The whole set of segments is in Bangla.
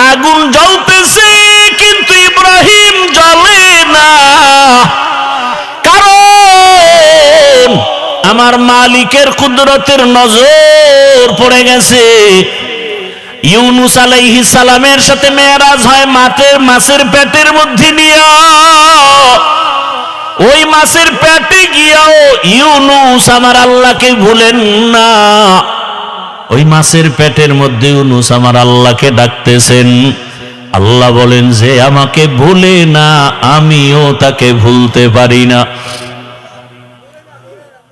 আগুন জ্বলতেছে কিন্তু ইব্রাহিম জ্বলে না, কারণ আমার মালিকের কুদরতের নজর পড়ে গেছে। ইউনুস আলাইহিস সালামের সাথে মেরাজ হয় মাছের পেটের মধ্যে নিয়ে, ওই মাছের পেটে গিয়াও ইউনুস আমার আল্লাহকে ভুলেন না। ওই মাছের পেটের মধ্যে ইউনুস আমার আল্লাহকে ডাকতেছেন। আল্লাহ বলেন যে আমাকে ভুলে না, আমিও তাকে ভুলতে পারি না।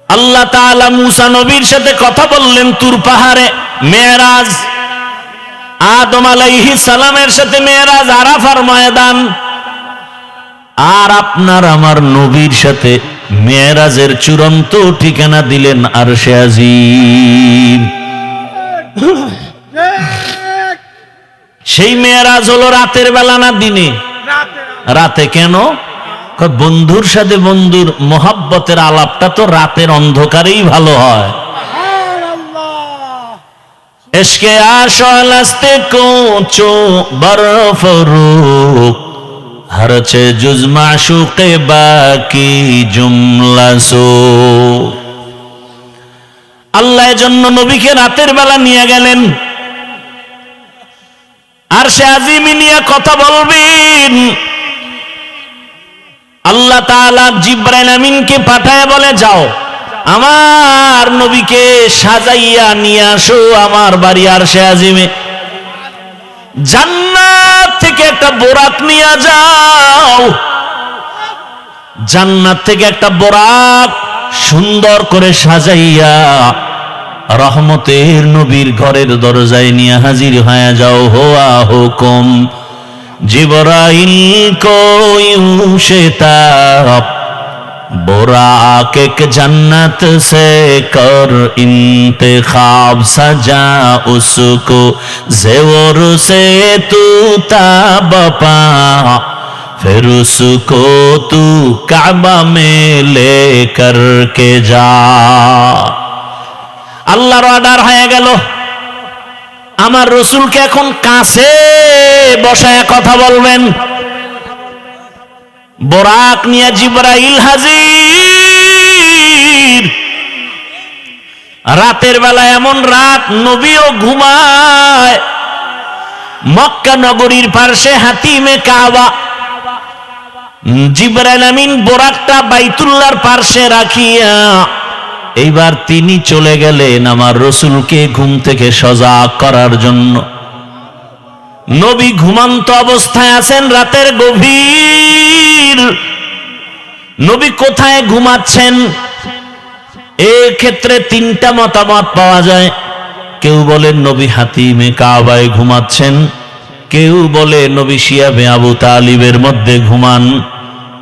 আল্লাহ তাআলা মুসা নবীর সাথে কথা বললেন তুর পাহাড়ে, মেরাজ। আদম আলাইহিস সালামের সাথে মেরাজ আরাফার ময়দান। আর আপনার আমার নবীর সাথে মেরাজের চূড়ান্ত ঠিকানা দিলেন আরশে আজিম। সেই মেরাজ হলো রাতের বেলা না দিনে? রাতে। কেন? বন্ধুর সাথে বন্ধুর মোহাব্বতের আলাপটা তো রাতের অন্ধকারেই ভালো হয়। এশকে আশাল আস্তে কোচো বরফরুক হরছে জুজ মাশুকে বাকি জুমলা সো। আল্লাহ এজন্য নবীকে রাতের বেলা নিয়ে গেলেন, আর সে আজিমি নিয়ে কথা বলবেন। আল্লাহ তাআলা জিবরাইল আমিনকে পাঠায় বলে, যাও আমার নবীকে সাজাইয়া নিয়ে আসো আমার বাড়ি আরশে আজিমে। জান্নাত থেকে একটা বোরাক নিয়ে যাও, জান্নাত থেকে একটা বোরাক সুন্দর করে সাজাইয়া রহমতের নবীর ঘরের দরজায় নিয়ে হাজির হয়ে যাও। হোয়া হুকুম জিবরাইল কো यूं शिताब बुराक एक जन्नत से कर इंतखाब सजा उसको ज़ेवर से तू ताब पा फिर उसको तू काबा में लेकर के जा। আল্লাহর অর্ডার হয়ে গেল। আমার রাসূলকে এখন কাছে বসায় কথা বলবেন। বোরাক নিয়ে জিবরাইল হাজির। রাতের বেলা, এমন রাত নবীও ঘুমায়। মক্কা নগরীর পাশে হাতিমে কাবা। জিবরাইল আমিন বোরাকটা বাইতুল্লাহর পাশে রাখিয়া এইবার তিনি চলে গেলেন আমার রাসূলকে ঘুম থেকে সজাগ করার জন্য। নবী ঘুমন্ত অবস্থায় আছেন, রাতের গভীর। নবী কোথায় ঘুমাচ্ছেন? এই ক্ষেত্রে তিনটা মতামত পাওয়া যায়। কেউ বলেন নবী হাতিমে কাবায় ঘুমাচ্ছেন, কেউ বলে নবী শিয়াবে আবু তালিবের মধ্যে ঘুমান,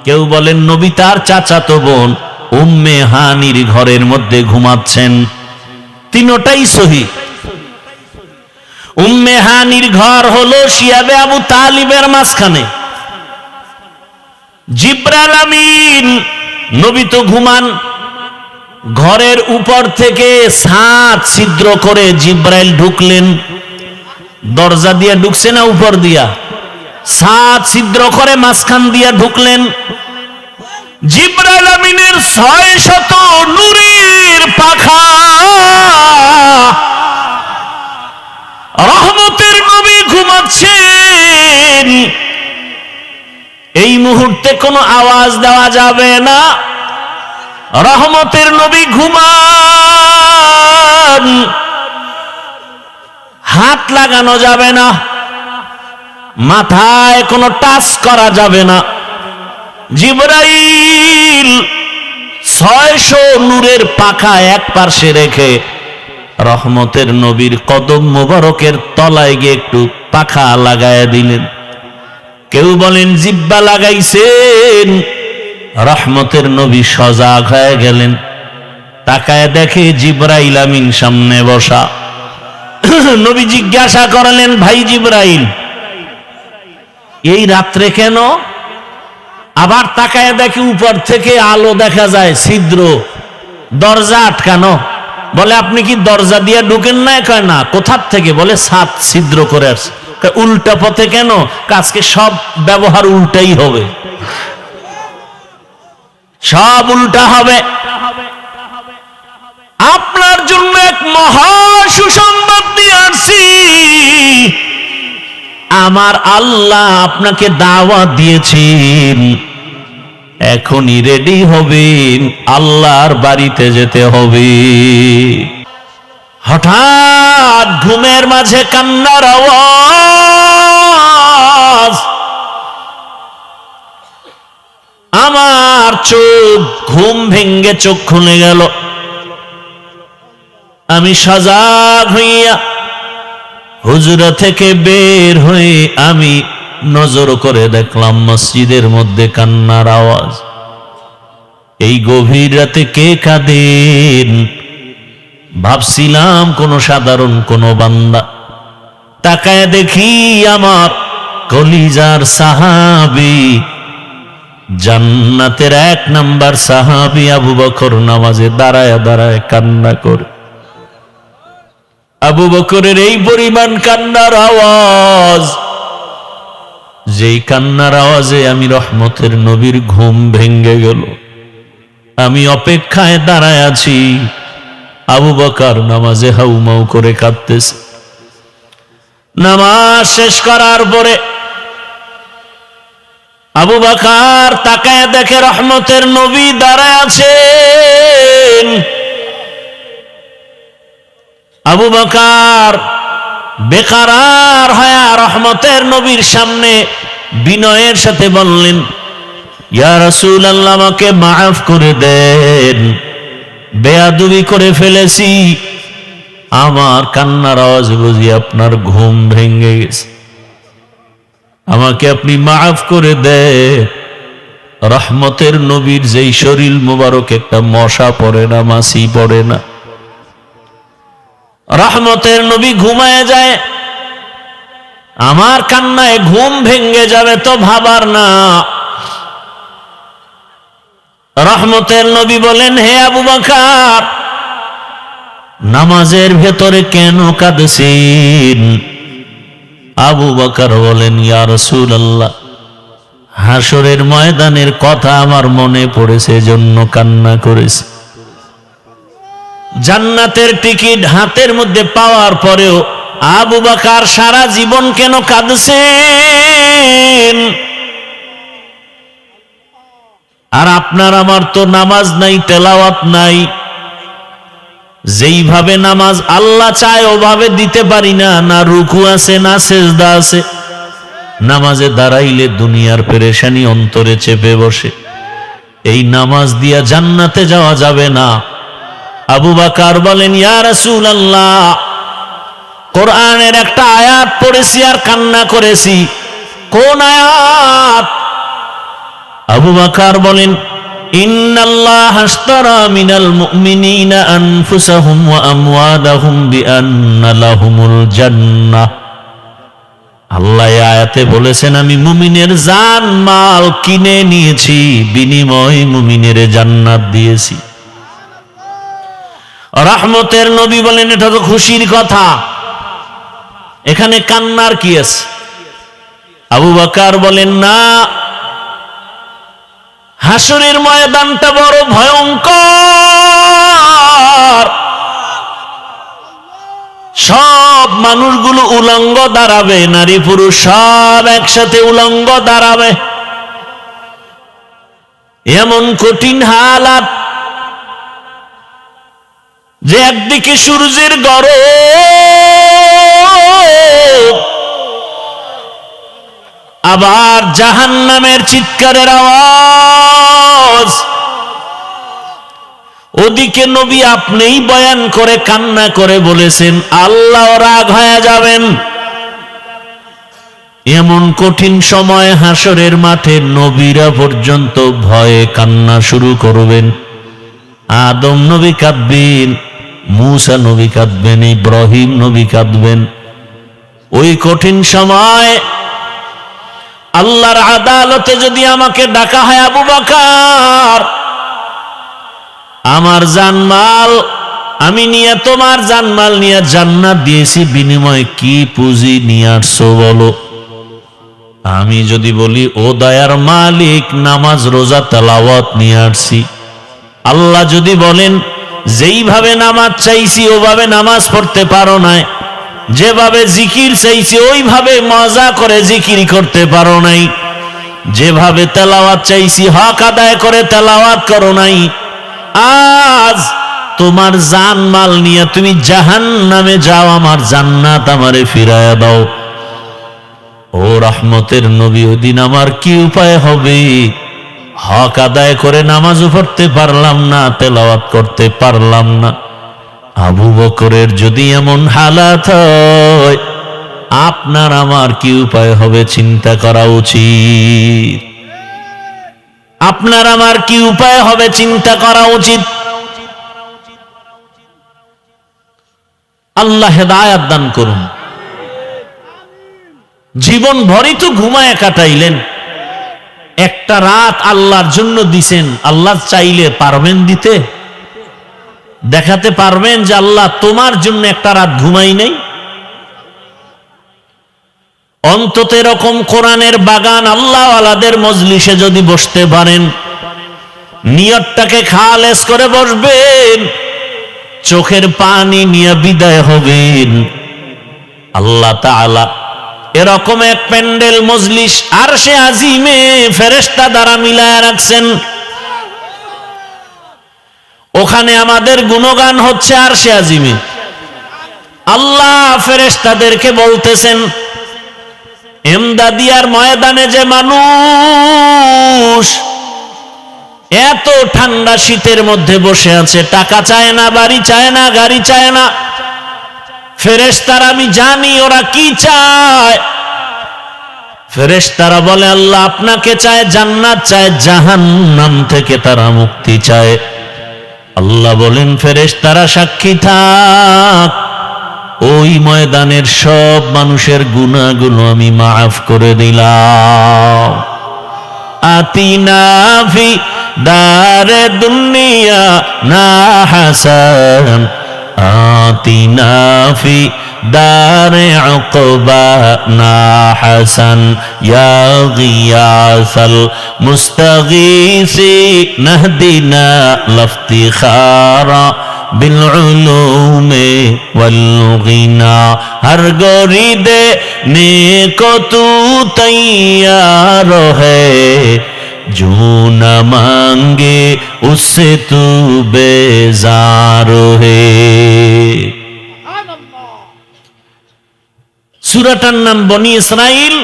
কেউ বলেন নবী তার চাচাতো বোন উম্মে হানির ঘরের মধ্যে ঘুমাচ্ছেন। তিনটাই সহিহ। উম্মে হানির ঘর হলো শিয়াবে আবু তালিবের মাঝখানে। জিবরাইল আমিন নবী তো ঘুমান। ঘরের উপর থেকে ছাদ ছিদ্র করে জিবরাইল ঢুকলেন। দরজা দিয়ে ঢুকছে না উপর দিয়া? ছাদ ছিদ্র করে মাঝখান দিয়া ঢুকলেন। জিবরাইল আমিনের 600 নূরের পাখা। রহমতের নবী ঘুমাচ্ছেন। এই মুহূর্তে কোনো আওয়াজ দেওয়া যাবে না। রহমতের নবী ঘুমান। হাত লাগানো যাবে না, মাথায় কোনো টাচ করা যাবে না। জিবরাইল 600 নূরের পাখা এক পাশে রেখে রহমতের নবীর কদম মোবারকের তলায় গিয়ে একটু পাখা লাগায় দিলেন। কেউ বলেন জিব্বা লাগাইছেন। রহমতের নবী সজাগ হয়ে গেলেন। তাকায় দেখে জিবরাইল আমিন সামনে বসা। নবী জিজ্ঞাসা করলেন, ভাই জিবরাইল, এই রাত্রে কেন? আবার তাকায় দেখে উপর থেকে আলো দেখা যায়, ছিদ্র, দরজা আটকানো। বলে আপনি কি দরজা দিয়ে ঢুকেন না? কয় না। কোথার থেকে? বলে ছাদ ছিদ্র করে আসছে। উল্টা পথে কেন? আজকে সব ব্যবহার উল্টাই হবে, সব উল্টা হবে। আপনার জন্য এক মহা সুসংবাদ দিয়ে আসছি। আমার আল্লাহ আপনাকে দাওয়াত দিয়েছেন, এখনই রেডি হবেন, আল্লাহর বাড়িতে যেতে হবে। হঠাৎ ঘুমের মাঝে কান্নার আওয়াজ, আমার চোখ, ঘুম ভেঙ্গে চোখ খুলে গেল। আমি সজাগ হইয়া হুজরা থেকে বের হয়ে আমি নজর করে দেখলাম মসজিদের মধ্যে কান্নার আওয়াজ। এই গভীর রাতে কে কাঁদেন? ভাবছিলাম কোন সাধারণ কোন বান্দা, তাকায় দেখি আমার কলিজার সাহাবী, জান্নাতের 1 নাম্বার সাহাবী আবু বকর নামাজে দাঁড়ায় দাঁড়ায় কান্না করে। আবু বকরের এই পরিমাণ কান্নার আওয়াজ, যেই কান্নার আওয়াজে আমি রহমতের নবীর ঘুম ভেঙ্গে গেল। আমি অপেক্ষায় দাঁড়ায় আছি, আবু বকর নামাজে হাউমাউ করে কাঁদতেছে। নামাজ শেষ করার পরে আবু বকর তাকায় দেখে রহমতের নবী দাঁড়ায় আছেন। আবু বকর বেকারার হয়ে রহমতের নবীর সামনে বিনয়ের সাথে বললেন, ইয়া রাসূলুল্লাহ, আমাকে মাফ করে দেন, বেয়াদবি করে ফেলেছি। আমার কান্নার আওয়াজ বুঝি আপনার ঘুম ভেঙে গেছে, আমাকে আপনি মাফ করে দেন। রহমতের নবীর যেই শরীর মুবারক একটা মশা পড়ে না, মাছি পড়ে না। রহমতের নবী ঘুমায় যায়, আমার কান্নায় ঘুম ভেঙ্গে যাবে তো ভাবার না। রহমতের নবী বলেন, হে আবু বকর, নামাজের ভেতরে কেন কাঁদছেন? আবু বকর বলেন, ইয়া রাসূলুল্লাহ, হাসরের ময়দানের কথা আমার মনে পড়েছে, জন্য কান্না করেছি। জান্নাতের টিকিট হাতের মধ্যে পাওয়ার পরেও আবু বকর সারা জীবন কেন কাঁদছেন? আর আপনার আমার তো নামাজ নাই, তেলাওয়াত নাই। যেইভাবে নামাজ আল্লাহ চায় ওভাবে দিতে পারি না, না রুকু আছে না সেজদা আছে। নামাজে দাঁড়াইলে দুনিয়ার পেরেশানি অন্তরে চেপে বসে। এই নামাজ দিয়া জান্নাতে যাওয়া যাবে না। আবু বকর বলেন, ইয়া রাসূলুল্লাহ, কোরআনের একটা আয়াত পড়েছি আর কান্না করেছি। কোন আয়াত? আবু বকর বলেন, ইন্নাল্লাহা আশতারা মিনাল মুমিনিনা আনফুসাহুম ওয়া আমওয়ালাহুম বিআন্না লাহুমুল জান্নাহ। আল্লাহ এই আয়াতে বলেছেন, আমি মুমিনের জান মাল কিনে নিয়েছি, বিনিময়ে মুমিনের জান্নাত দিয়েছি। রহমতের নবী বলেন, এটা তো খুশির কথা, এখানে কান্নার কি আছে? আবু বকর বলেন, না, হাসরের ময়দানটা বড় ভয়ঙ্কর। সব মানুষগুলো উলঙ্গ দাঁড়াবে, নারী পুরুষ সব একসাথে উলঙ্গ দাঁড়াবে। এমন কঠিন হালাত যে একদিকে সূর্যের গরম, আবার জাহান্নামের চিৎকারের আওয়াজ। ওদিকে নবী আপনিই বয়ান করে কান্না করে বলেছেন, আল্লাহ রাগ হয়ে যাবেন। এমন কঠিন সময় হাসরের মাঠে নবীরা পর্যন্ত ভয়ে কান্না শুরু করবেন। আদম নবী কাঁদবেন, মূসা নবী কাঁদবেন, ইব্রাহিম নবী কাঁদবেন। ওই কঠিন সময় আল্লাহর আদালতে যদি আমাকে ডাকা হয়, আবু বকর, আমার জানমাল আমি নিয়ে তোমার জানমাল নিয়ে জান্নাত দিয়েছি, বিনিময়ে কি পুঁজি নিয়ে আসছো বলো। আমি যদি বলি ও দয়ার মালিক নামাজ রোজা তেলাওয়াত নিয়ে আসছি, আল্লাহ যদি বলেন যেইভাবে নামাজ চাইছি ওভাবে নামাজ পড়তে পারো নাই, যেভাবে জিকির চাইছি ওইভাবে মজা করে জিকির করতে পারো নাই, যেভাবে তেলাওয়াত চাইছি হক আদায় করে তেলাওয়াত করো নাই, আজ তোমার জান মাল নিয়ে তুমি জাহান্নামে যাও, আমার জান্নাত আমারে ফিরায়া দাও। ও রহমতের নবী, ওই দিন আমার কি উপায় হবে? হক আদায় করে নামাজও পড়তে পারলাম না, তেলাওয়াত করতে পারলাম না। আবু বকরের যদি এমন হালাত হয়, আপনার আমার কি উপায় হবে চিন্তা করা উচিত। আপনার আমার কি উপায় হবে চিন্তা করা উচিত। আল্লাহ হেদায়েত দান করুন। জীবন ভরই তো ঘুমায় কাটাইলেন, একটা রাত আল্লাহর জন্য দিছেন, আল্লাহ চাইলে পারবেন দিতে? দেখাতে পারবেন যে আল্লাহ তোমার জন্য একটা রাত ঘুমাই নাই? অন্তত এরকম কোরআনের বাগান আল্লাহওয়ালাদের মজলিসে যদি বসতে পারেন, নিয়তটাকে খালেস করে বসবেন, চোখের পানি নিয়ে বিদায় হবেন, আল্লাহ তাআলা এরকম এক প্যান্ডেল মজলিস আরশে আজিমে ফেরেশতা দ্বারা মিলায় রাখছেন। ওখানে আমাদের গুণগান হচ্ছে আরশে আজিমে। আল্লাহ ফেরেশতাদেরকে বলতেছেন, এমদাদিয়ার ময়দানে যে মানুষ এত ঠান্ডা শীতের মধ্যে বসে আছে, টাকা চায় না, বাড়ি চায় না, গাড়ি চায় না, ফেরেশতারা আমি জানি ওরা কি চায়। ফেরেশতারা বলে আল্লাহ আপনাকে চায়, জান্নাত চায়, জাহান্নাম থেকে তারা মুক্তি চায়। আল্লাহ বলেন ফেরেশতারা সাক্ষী থাক, ওই ময়দানের সব মানুষের গুনাহগুলো আমি মাফ করে দিলাম। আতিনা ফি দারে দুনিয়া না হাসান, আতিনা ফি দারে উকবা না হাসান, ইয়া গিয়াসাল মুস্তাগীসি নাহদিনা লাফতিখারা বিল উলুমে ওয়াল গিনা, হর গরিদে নেকো তু তৈয়ার হ্যায়, जो न मांगे उससे तू बेजार है। সূরাটার নাম বনি ইসরাইল।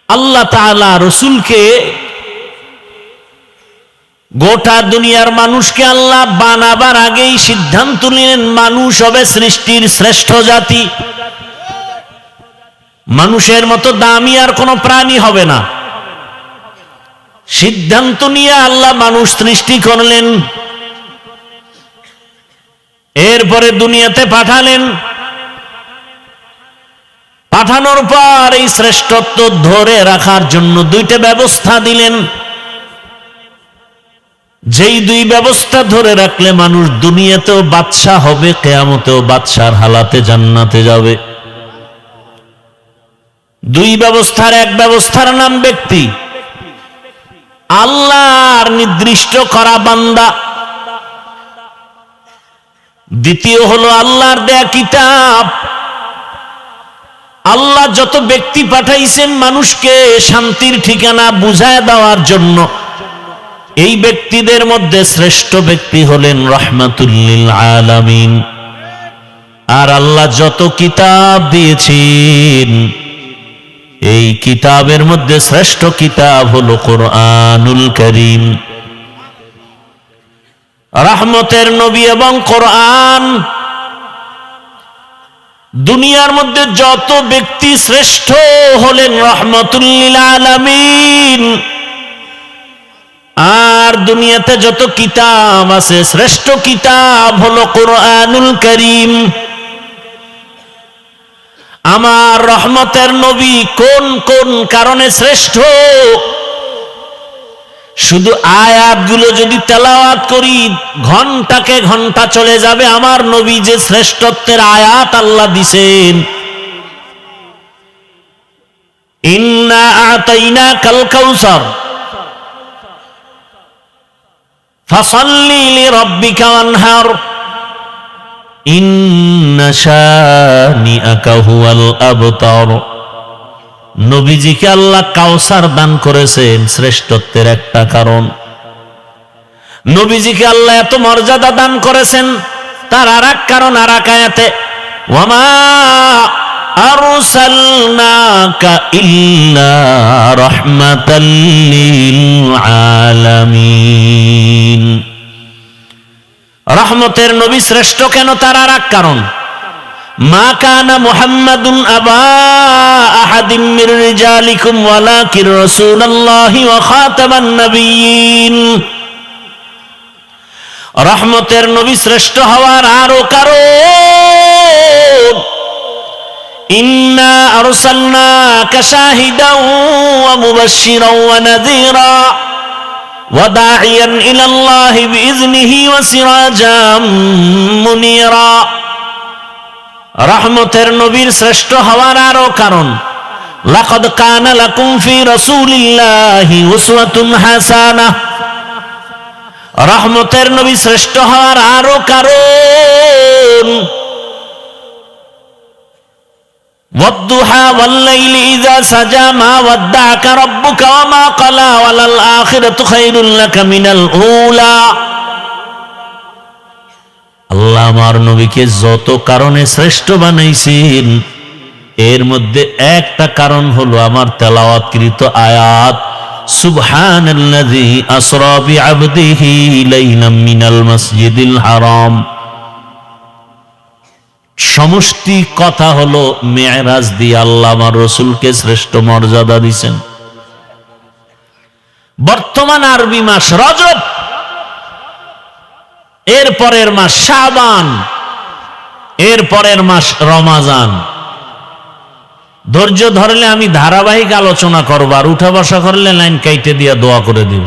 আল্লাহ তাআলা রাসূলকে, গোটা দুনিয়ার মানুষকে আল্লাহ বানাবার আগেই সিদ্ধান্ত নিলেন মানুষ হবে সৃষ্টির শ্রেষ্ঠ জাতি, মানুষের মতো দামি আর কোনো প্রাণী হবে না। সিদ্ধান্ত নিয়ে আল্লাহ মানুষ সৃষ্টি করলেন, এরপরে দুনিয়াতে পাঠালেন। পাঠানোর পর এই শ্রেষ্ঠত্ব ধরে রাখার জন্য দুইটা ব্যবস্থা দিলেন, যেই দুই ব্যবস্থা ধরে রাখলে মানুষ দুনিয়াতেও বাদশা হবে, কিয়ামতেও বাদশার হালাতে জান্নাতে যাবে। দুই ব্যবস্থার এক ব্যবস্থার নাম ব্যক্তি, আল্লাহর নির্দিষ্ট করা বান্দা। দ্বিতীয় হলো আল্লাহর দেয়া কিতাব। আল্লাহ যত ব্যক্তি পাঠাইছেন মানুষকে শান্তির ঠিকানা বুঝায় দেওয়ার জন্য, এই ব্যক্তিদের মধ্যে শ্রেষ্ঠ ব্যক্তি হলেন রাহমাতুল লিল আলামিন। আর আল্লাহ যত কিতাব দিয়েছেন, এই কিতাবের মধ্যে শ্রেষ্ঠ কিতাব হলো কোরআনুল কারীম। রহমতের নবী এবং কোরআন। দুনিয়ার মধ্যে যত ব্যক্তি শ্রেষ্ঠ হলেন রাহমাতুল লিল আলামিন। আর দুনিয়াতে যত কিতাব আছে, শ্রেষ্ঠ কিতাব হলো কোরআনুল কারীম। আমার রহমতের নবী কোন কোন কারণে শ্রেষ্ঠ, শুধু আয়াতগুলো যদি তেলাওয়াত করি ঘন্টাকে ঘন্টা চলে যাবে। আমার নবী যে শ্রেষ্ঠত্বের আয়াত আল্লাহ দিছেন, ইন্না আতাইনাকাল কাউসার ফাসাল্লি লিরাব্বিকা ওয়ানহার ইন্না শানিআকা হুয়াল আবতার। নবীজিকে আল্লাহ কাউসার দান করেছেন শ্রেষ্ঠত্বের একটা কারণ। নবীজিকে আল্লাহ এত মর্যাদা দান করেছেন তার আর এক কারণ আর এক আয়াতে, ওয়ামা আরসালনাকা ইল্লা রাহমাতাল লিল আলামিন। রহমতের নবী শ্রেষ্ঠ কেন তার আর এক কারণ, মা কানা মুহাম্মাদুন আবা আহাদিম মির রিজালিকুম ওয়ালাকিন রাসূলুল্লাহি ওয়া খাতামান নাবিয়্যিন। রহমতের নবী শ্রেষ্ঠ হওয়ার আরো কারণ, ইন্না আরসালনাকা শাহিদাও ওয়া মুবাশশিরাও ওয়া নাযীরা ওয়া দাঈয়ান ইলাল্লাহি বিইজনিহি ওয়া সিরাজাম মুনীরা। রহমতের নবীর শ্রেষ্ঠ হওয়ার আরো কারণ, লাকাদ কানা লাকুম ফি রাসূলিল্লাহি উসওয়াতুন হাসানাহ। রহমতের নবী শ্রেষ্ঠ হওয়ার আরো কারণ, ওয়াদ-দুহা ওয়াল-লাইলি ইযা সাজা মা ওয়াদ্দা'আকা রাব্বুকা ওয়া মা ক্বালা ওয়ালাল আখিরাতু খায়রুল লাকা মিনাল উলা। আল্লাহ আমার নবীকে যত কারণে শ্রেষ্ঠ বানাইছেন এর মধ্যে একটা কারণ হলো আমার তেলাওয়াতকৃত আয়াত, সুবহানাল্লাযী আসরা বিআবদিহি লাইলাম মিনাল মাসজিদিল হারাম। সমষ্টি কথা হলো মেরাজ দিয়ে আল্লাহ আমার রাসূলকে শ্রেষ্ঠ মর্যাদা দিয়েছেন। বর্তমান আরবি মাস রজব, এর পরের মাস শাবান, এর পরের মাস রমাজান। ধৈর্য ধরলে আমি ধারাবাহিক আলোচনা করব, আর উঠা বসা করলে লাইন কাইটে দিয়া দোয়া করে দিব।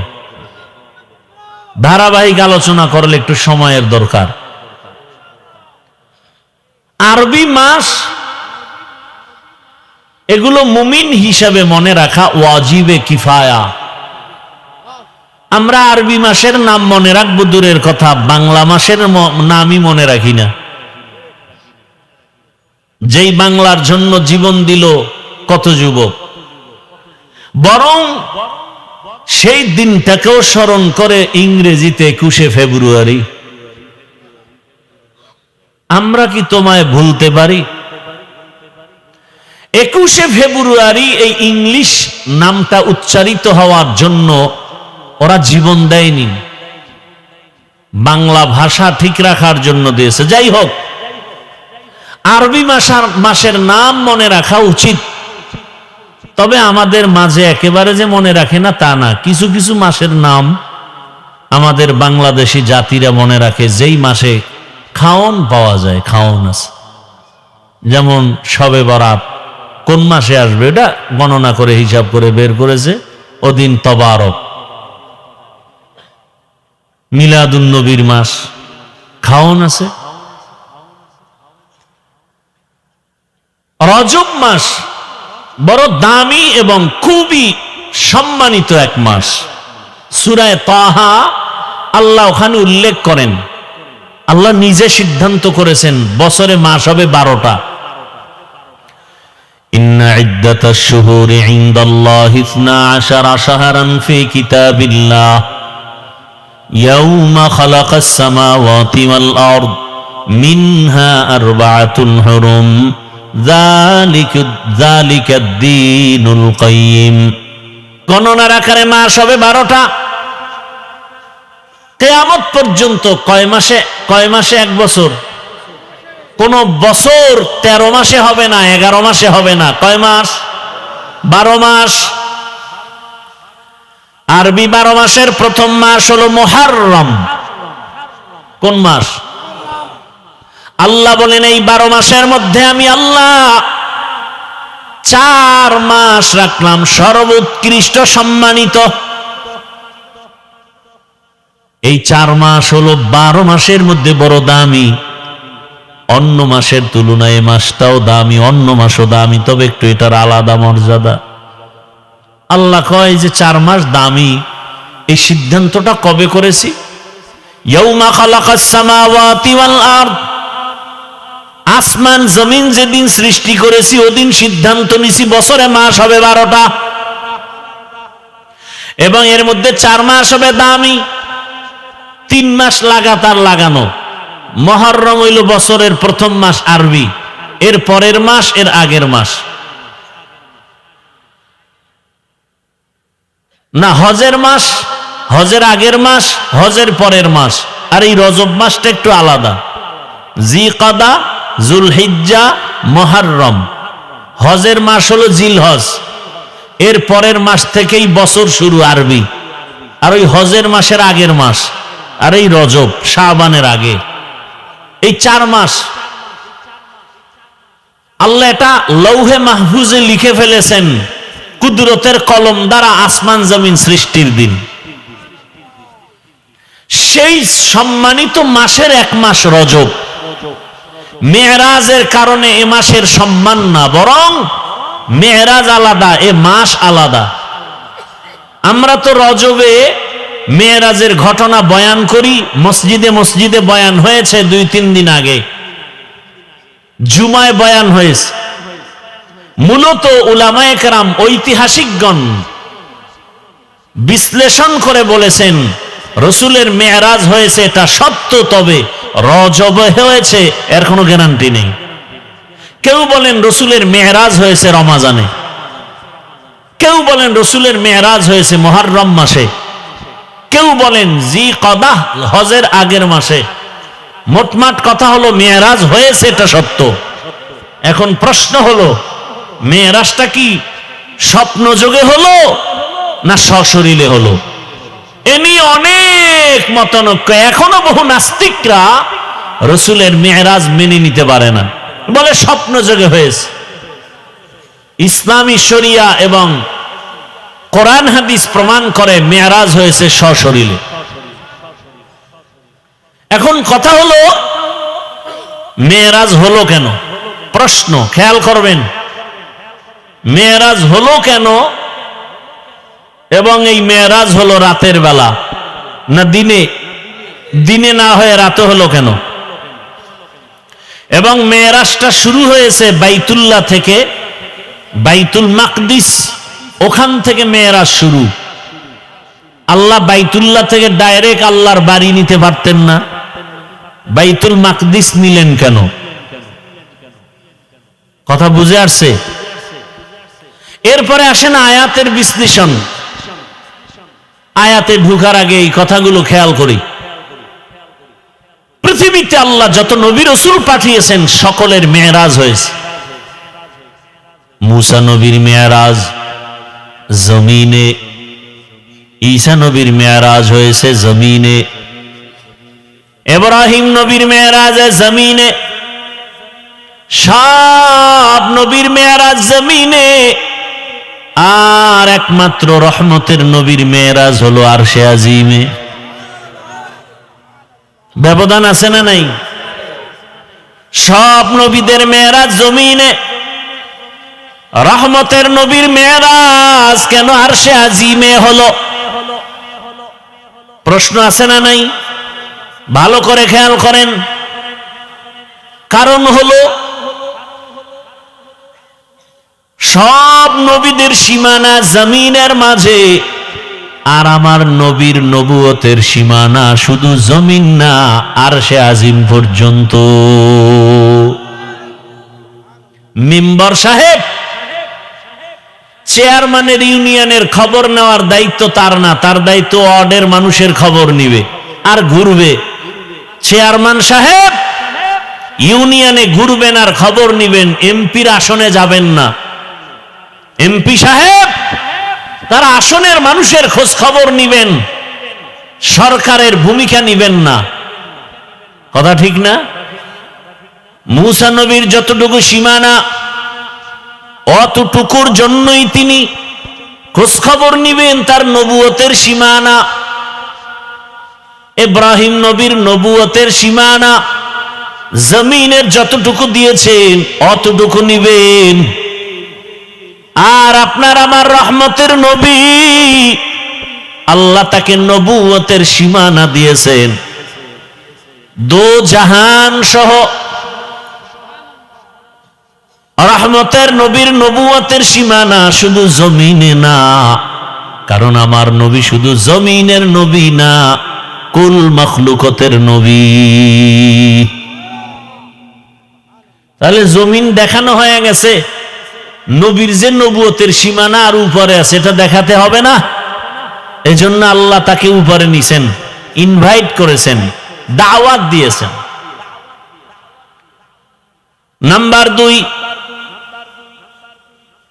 ধারাবাহিক আলোচনা করলে একটু সময়ের দরকার। আরবি মাস এগুলো মুমিন হিসাবে মনে রাখা ওয়াজিবে কিফায়া। আমরা আরবি মাসের নাম মনে রাখবো দূরের কথা, বাংলা মাসের নামই মনে রাখি না। যেই বাংলার জন্য জীবন দিল কত যুবক, বরং সেই দিনটাকেও স্মরণ করে ইংরেজিতে 21শে ফেব্রুয়ারি। আমরা কি তোমায় ভুলতে পারি? 21শে ফেব্রুয়ারি এই ইংলিশ নামটা উচ্চারিত হওয়ার জন্য ওরা জীবন দেয়নি, বাংলা ভাষা ঠিক রাখার জন্য দিয়েছে। যাই হোক, আরবি মাসের নাম মনে রাখা উচিত, তবে আমাদের মাঝে একেবারে যে মনে রাখে না তা না। কিছু কিছু মাসের নাম আমাদের বাংলাদেশি জাতিরা মনে রাখে, যেই মাসে খাওন পাওয়া যায়, খাওন আছে। যেমন শবে বরাত কোন মাসে আসবে এটা গণনা করে হিসাব করে বের করেছে, ওদিন তবারক। মিলাদুন নবীর মাস, খাওন আছে। রজব মাস বড় দামি এবং খুবই সম্মানিত এক মাস। সূরা তাহা আল্লাহ ওখানে উল্লেখ করেন, আল্লাহ নিজে সিদ্ধান্ত করেছেন বছরে মাস হবে 12টা। ইন্না ইদ্দাতাশ শুহুরি ইনদাল্লাহি 12 শাহরান ফি কিতাবিল্লাহ ইয়াউমা খালাকাস সামাওয়াতি ওয়াল আরদ মিনহা আরবাআতুন হুরুম যালিকাদ দীনুল কাইয়্যিম। গণনার আকারে মাস হবে 12টা। কিয়ামত পর্যন্ত কয় মাসে এক বছর? কোন বছর 13 মাসে হবে না, 11 মাসে হবে না। কয় মাস? 12 মাস। আরবি 12 মাসের প্রথম মাস হলো মুহররম। কোন মাস? আল্লাহ বলেন এই 12 মাসের মধ্যে আমি আল্লাহ 4 মাস রাখলাম সর্বোৎকৃষ্ট সম্মানিত। এই 4 মাস হলো 12 মাসের মধ্যে বড় দামি, অন্য মাসের তুলনায় এই মাসটাও দামি, অন্য মাসও দামি, তবে একটু এটার আলাদা মর্যাদা। আল্লাহ কয় যে 4 মাস দামি, এই সিদ্ধান্তটা কবে করেছি? ইয়াউমা খালাকাস সামাওয়াতি ওয়াল আরদ, আসমান জমিন যেদিন সৃষ্টি করেছি ওদিন সিদ্ধান্ত নিছি বছরে মাস হবে 12টা, এবং এর মধ্যে 4 মাস হবে দামি। 3 মাস লাগাতার লাগানো। মুহররম হইল বছরের প্রথম মাস আরবি, এর পরের মাস এর আগের মাস না, হজের মাস, হজের আগের মাস, হজের পরের মাস। আর এই রজব মাসটা একটু আলাদা, জিকাদা, জুলহিজ্জা, মুহররম। হজের মাস হলো জিলহজ, এর পরের মাস থেকেই বছর শুরু আরবি। আর ওই হজের মাসের আগের মাস, আর এই রজব শাবানের আগে, এই 4 মাস আল্লাহ এটা লৌহে মাহফুজে লিখে ফেলেছেন কুদরতের কলম দ্বারা আসমান জমিন সৃষ্টির দিন। সেই সম্মানিত মাসের 1 মাস রজব। মেরাজের কারণে এ মাসের সম্মান না, বরং মেরাজ আলাদা, এ মাস আলাদা। আমরা তো রজবে মেরাজের ঘটনা বয়ান করি, মসজিদে মসজিদে বয়ান হয়েছে 2-3 দিন আগে, জুমায় বয়ান হয়েছে। মূলত উলামায়ে কেরাম, ঐতিহাসিকগণ বিশ্লেষণ করে বলেছেন রসুলের মেরাজ হয়েছে এটা সত্য, তবে রজবে হয়েছে এর কোনো গ্যারান্টি নেই। কেউ বলেন রসুলের মেরাজ হয়েছে রমাজানে, কেউ বলেন রসুলের মেরাজ হয়েছে মুহররম মাসে, কেউ বলেন জিকাদা, হজের আগের মাসে। মোটমাট কথা হলো মেরাজ হয়েছে এটা সত্য। এখন প্রশ্ন হলো মেরাজটা কি স্বপ্ন যোগে হলো না সশরীরে হলো? এ নিয়ে অনেক মতানৈক্য। এখনো বহু নাস্তিকরা রসুলের মেরাজ মেনে নিতে পারে না, বলে স্বপ্ন যোগে হয়েছে। ইসলামী শরিয়া এবং কোরআন হাদিস প্রমাণ করে মেরাজ হয়েছে সশরীরে। এখন কথা হলো মেরাজ হলো কেন? প্রশ্ন খেয়াল করবেন, মেরাজ হলো কেন? এবং এই মেরাজ হলো রাতের বেলা না দিনে? দিনে না হয়ে রাতে হলো কেন? এবং মেরাজটা শুরু হয়েছে বাইতুল্লাহ থেকে, বাইতুল মাকদিস, ওখান থেকে মেরাজ শুরু। আল্লাহ বাইতুল্লাহ থেকে ডাইরেক্ট আল্লাহর বাড়ি নিতে পারতেন না, বাইতুল মাকদিস নিলেন কেন? কথা বুঝে আসছে? এরপরে আসেন আয়াতের বিশ্লেষণ। আয়াতে ঢুকার আগে এই কথাগুলো খেয়াল করি। পৃথিবীতে আল্লাহ যত নবী রাসূল পাঠিয়েছেন সকলের মেরাজ হয়েছে। মুসা নবীর মেরাজ জমিনে, ঈসা নবীর মেরাজ হয়েছে জমিনে, ইব্রাহিম নবীর মেরাজ জমিনে, সব নবীর মেরাজ জমিনে। আর একমাত্র রহমতের নবীর মেরাজ হলো আরশে আজিমে। ব্যবধান আছে না নাই? সব নবীদের মেরাজ জমিনে, রহমতের নবীর মেরাজ কেন আরশে আজিমে হলো? প্রশ্ন আছে না নাই? ভালো করে খেয়াল করেন। কারণ হলো সব নবীদের সীমানা জমিনের মাঝে, আর আমার নবীর নবুয়তের সীমানা শুধু জমিন না, আরশে আজিম পর্যন্ত। মেম্বার সাহেব চেয়ারম্যানের ইউনিয়নের খবর নেওয়ার দায়িত্ব তার না, তার দায়িত্ব ওয়ার্ডের মানুষের খবর নিবে আর ঘুরবে। চেয়ারম্যান সাহেব ইউনিয়নে ঘুরবেন আর খবর নিবেন, এমপির আসনে যাবেন না। এমপি সাহেব তার আসনের মানুষের খোঁজ খবর নিবেন, সরকারের ভূমিকা নিবেন না। কথা ঠিক না? মুসা নবীর যতটুকু সীমানা, অতটুকুর জন্যই তিনি খোঁজ খবর নিবেন তার নবুয়তের সীমানা। ইব্রাহিম নবীর নবুয়তের সীমানা জমিনের যতটুকু দিয়েছেন অতটুকু নিবেন। আর আপনার আমার রহমতের নবী, আল্লাহ তাকে নবুয়তের সীমানা দিয়েছেন দো জাহান সহ। রহমতের নবীর নবুয়তের সীমানা শুধু জমিনে না, কারণ আমার নবী শুধু জমিনের নবী না, কুল মখলুকতের নবী। তাহলে জমিন দেখানো হয়ে গেছে, নবীর যে নবুয়তের সীমানা আর উপরে আছে এটা দেখাতে হবে না। এজন্য আল্লাহ তাকে উপরে নিছেন, ইনভাইট করেছেন, দাওয়াত দিয়েছেন। নাম্বার 2,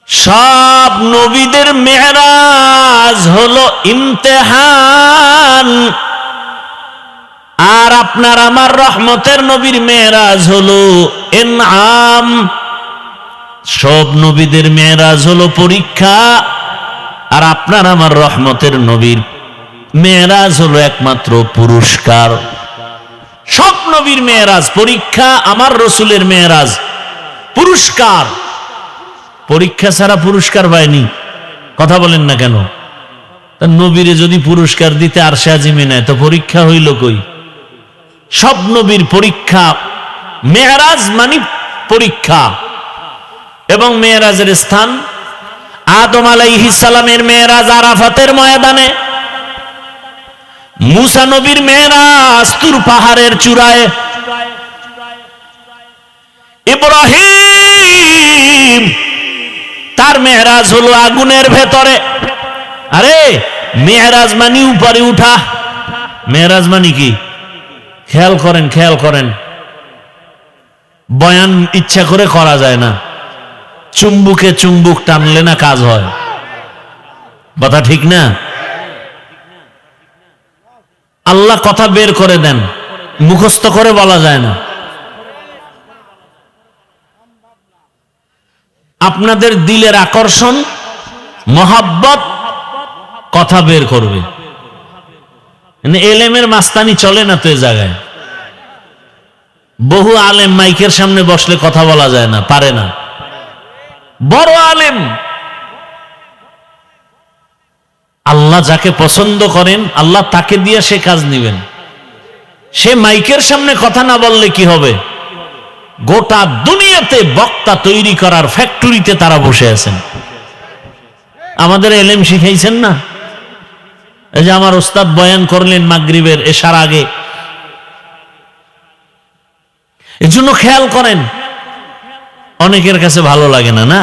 সব নবীদের মেরাজ হলো ইমতিহান, আর আপনার আমার রহমতের নবীর মেরাজ হলো ইনআম। সব নবীদের মেরাজ হলো পরীক্ষা, আর আপনার আমার রহমতের নবীর মেরাজ হলো একমাত্র পুরস্কার। সব নবীর মেরাজ পরীক্ষা, আমার রসুলের মেরাজ পুরস্কার। পরীক্ষা ছাড়া পুরস্কার পায়নি, কথা বলেন না কেন? নবীরে যদি পুরস্কার দিতে আরশে আজিমে নেয় তো পরীক্ষা হইল কই? সব নবীর পরীক্ষা, মেরাজ মানে পরীক্ষা। এবং মেরাজের স্থান, আদম আলাইহিস সালামের মেরাজ আরাফাতের ময়দানে, মুসা নবীর মেরাজ তুর পাহাড়ের চূড়ায়, ইব্রাহিম তার মেরাজ হলো আগুনের ভেতরে। আরে মেরাজ মানে উপরে উঠা। মেরাজ মানে কি? খেয়াল করেন, খেয়াল করেন, বয়ান ইচ্ছা করে করা যায় না। চুম্বুকে চুম্বুক টানলে না কাজ হয়, কথা ঠিক না? আল্লাহ কথা বের করে দেন, মুখস্থ করে বলা যায় না। আপনাদের দিলের আকর্ষণ, মহাব্বত কথা বের করবে। এলেমের মাস্তানি চলে না তো এ জায়গায়। বহু আলেম মাইকের সামনে বসলে কথা বলা যায় না, পারে না। বড় আলেম, আল্লাহ যাকে পছন্দ করেন আল্লাহ তাকে দিয়ে সে কাজ নিবেন। সে মাইকের সামনে কথা না বললে কি হবে? গোটা দুনিয়াতে বক্তা তৈরি করার ফ্যাক্টরিতে তারা বসে আছেন। আমাদের এলেম শিখাইছেন না? এই যে আমার ওস্তাদ বয়ান করলেন মাগরিবের এশার আগে। এর জন্য খেয়াল করেন, অনেকের কাছে ভালো লাগে না, না?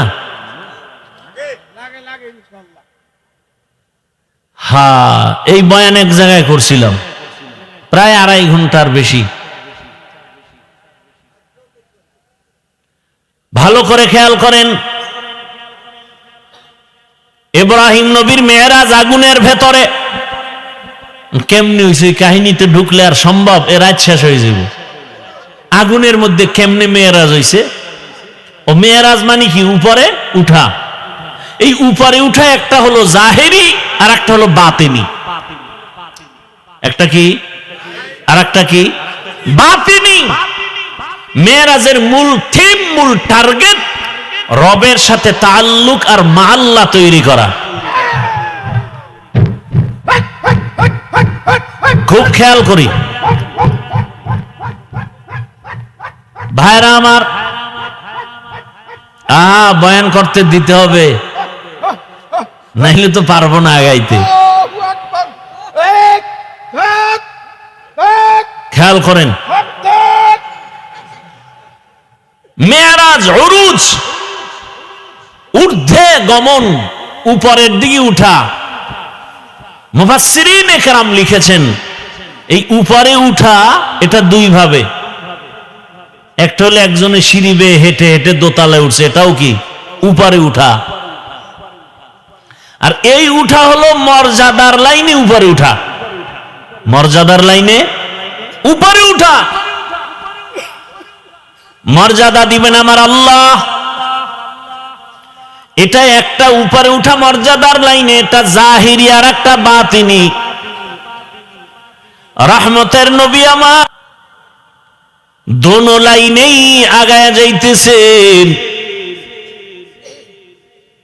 হ্যাঁ, এই বয়ান এক জায়গায় করছিলাম প্রায় 2.5 ঘন্টার বেশি। ভালো করে খেয়াল করেন, ইব্রাহিম নবীর মেরাজ আগুনের ভেতরে। কেমনে হয়েছে? কাহিনীতে ঢুকলে আর সম্ভব? এ রাত শেষ হয়ে যাবে। আগুনের মধ্যে কেমনে মেরাজ হয়েছে? ও মেরাজ মানে কি? উপরে উঠা। এই উপরে উঠা একটা হলো জাহেরি আর একটা হলো বাতিনি। একটা কি আর একটা কি? বাতিনি। মেরাজের মূল থিম, মূল টার্গেট রবের সাথে তাআল্লুক আর মাআল্লা তৈরি করা। খুব খেয়াল করি ভাইরা আমার, বয়ান করতে দিতে হবে, নাইলে তো পারবো না আগাইতে। খেয়াল করেন, মেরাজ উরুজ, ঊর্ধ্বে গমন, উপরের দিকে উঠা। মুফাসসিরিন কেরাম লিখেছেন এই উপরে উঠা এটা 2 ভাবে। একটা হলো একজনের সিঁড়ি বেয়ে হেঁটে হেঁটে দোতলায় উঠছে, এটাও কি উপরে উঠা। আর এই উঠা হলো মর্যাদার লাইনে উপরে উঠা। মর্যাদার লাইনে উপরে উঠা। মর্যাদা দিবেন আমার আল্লাহ, এটা একটা উপরে উঠা মর্যাদার লাইনে, এটা জাহিরি আর একটা বাতিনি। রহমতের নবী আমার দোনো লাইনেই আগায়া যাইতেছেন।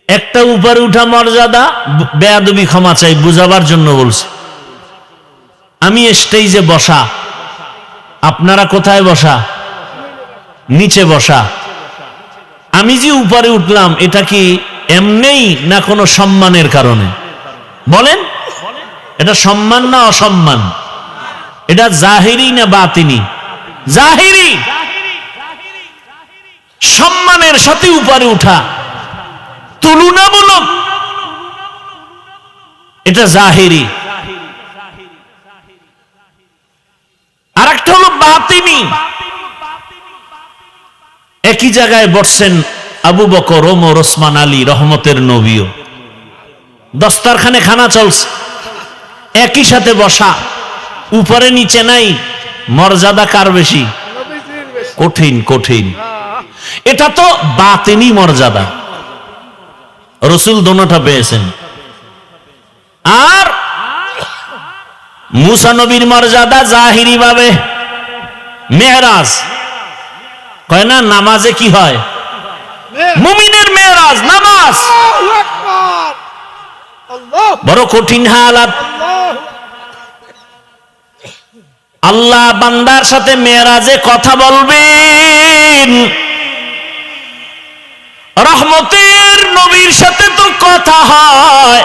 একটা উপরে উঠা মর্যাদা, বেয়াদবি ক্ষমা চাই, বুঝাবার জন্য বলছি। আমি স্টেজে বসা, আপনারা কোথায় বসা? নিচে বসা। আমি যে উপরে উঠলাম এটা কি এমনেই না কোনো সম্মানের কারণে? বলেন, এটা সম্মান না অসম্মান? এটা জাহিরি না বাতিনি? জাহিরি। সম্মানের সাথে উপরে উঠা, তুলনামূলক এটা জাহিরি। আর একটা হলো বাতিনি। একই জায়গায় বসছেন আবু বকর, ওমর, ওসমান, আলী, রহমতের নবীও। দস্তারখানে খানা চলছে, একই সাথে বসা, উপরে নিচে নাই। মর্যাদা কার বেশি? কঠিন কঠিন। এটা তো বাতিনি মর্যাদা, রসুল দোনোটা পেয়েছেন। আর মুসা নবীর মর্যাদা জাহিরি ভাবে মেরাজ, কয় না নামাজে কি হয়? মুমিনের মেরাজ নামাজ। বড় কঠিন হালাত। আল্লাহ বান্দার সাথে মেরাজে কথা বলবেন, রহমতের নবীর সাথে তো কথা হয়,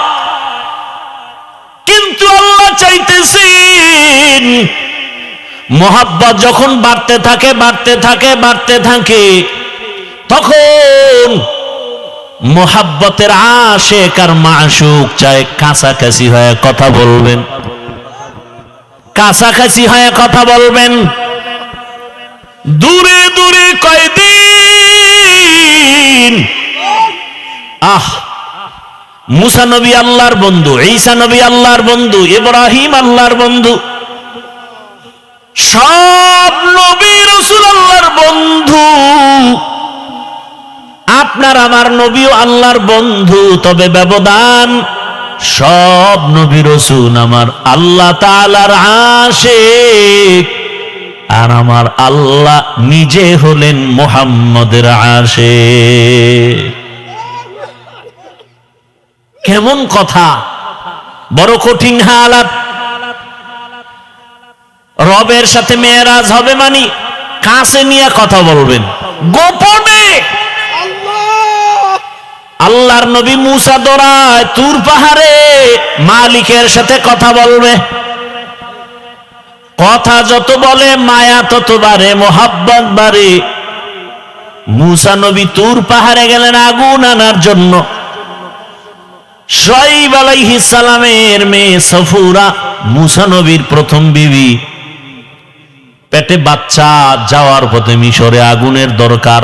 কিন্তু আল্লাহ চাইতেছেন মোহাব্বত যখন বাড়তে থাকে বাড়তে থাকে বাড়তে থাকে, তখন মোহাব্বতের আশিক আর মাশুক চায় কাছাকাছি হয়ে কথা বলবেন, কাছাকাছি হয়ে কথা বলবেন। দূরে দূরে কয়দিন। মুসা নবী আল্লাহর বন্ধু, ঈসা নবী আল্লাহর বন্ধু, ইব্রাহিম আল্লাহর বন্ধু, সব নবী রাসূল আল্লাহর বন্ধু। আপনার আমার নবীও আল্লাহর বন্ধু, তবে ব্যবধান সব নবী রাসূল আমার আল্লাহ তাআলার আশিক, আর আমার আল্লাহ নিজে হলেন মুহাম্মদের আশিক। কেমন কথা, বড় কঠিন হালাত। রবের সাথে মেরাজ হবে মানে কাছে নিয়ে কথা বলবেন, গোপনে। আল্লাহর নবী মুসা দৌড়ায় তুর পাহাড়ে মালিকের সাথে কথা বলবে। কথা যত বলে মায়া তত বাড়ে, মোহাব্বত বাড়ে। মুসা নবী তুর পাহাড়ে গেলেন আগুন আনার জন্য। শুআয়ব আলাইহিস সালামের মেয়ে সফুরা, মুসা নবীর প্রথম বিবি, পেটে বাচ্চা, যাওয়ার পথে মিশরে আগুনের দরকার।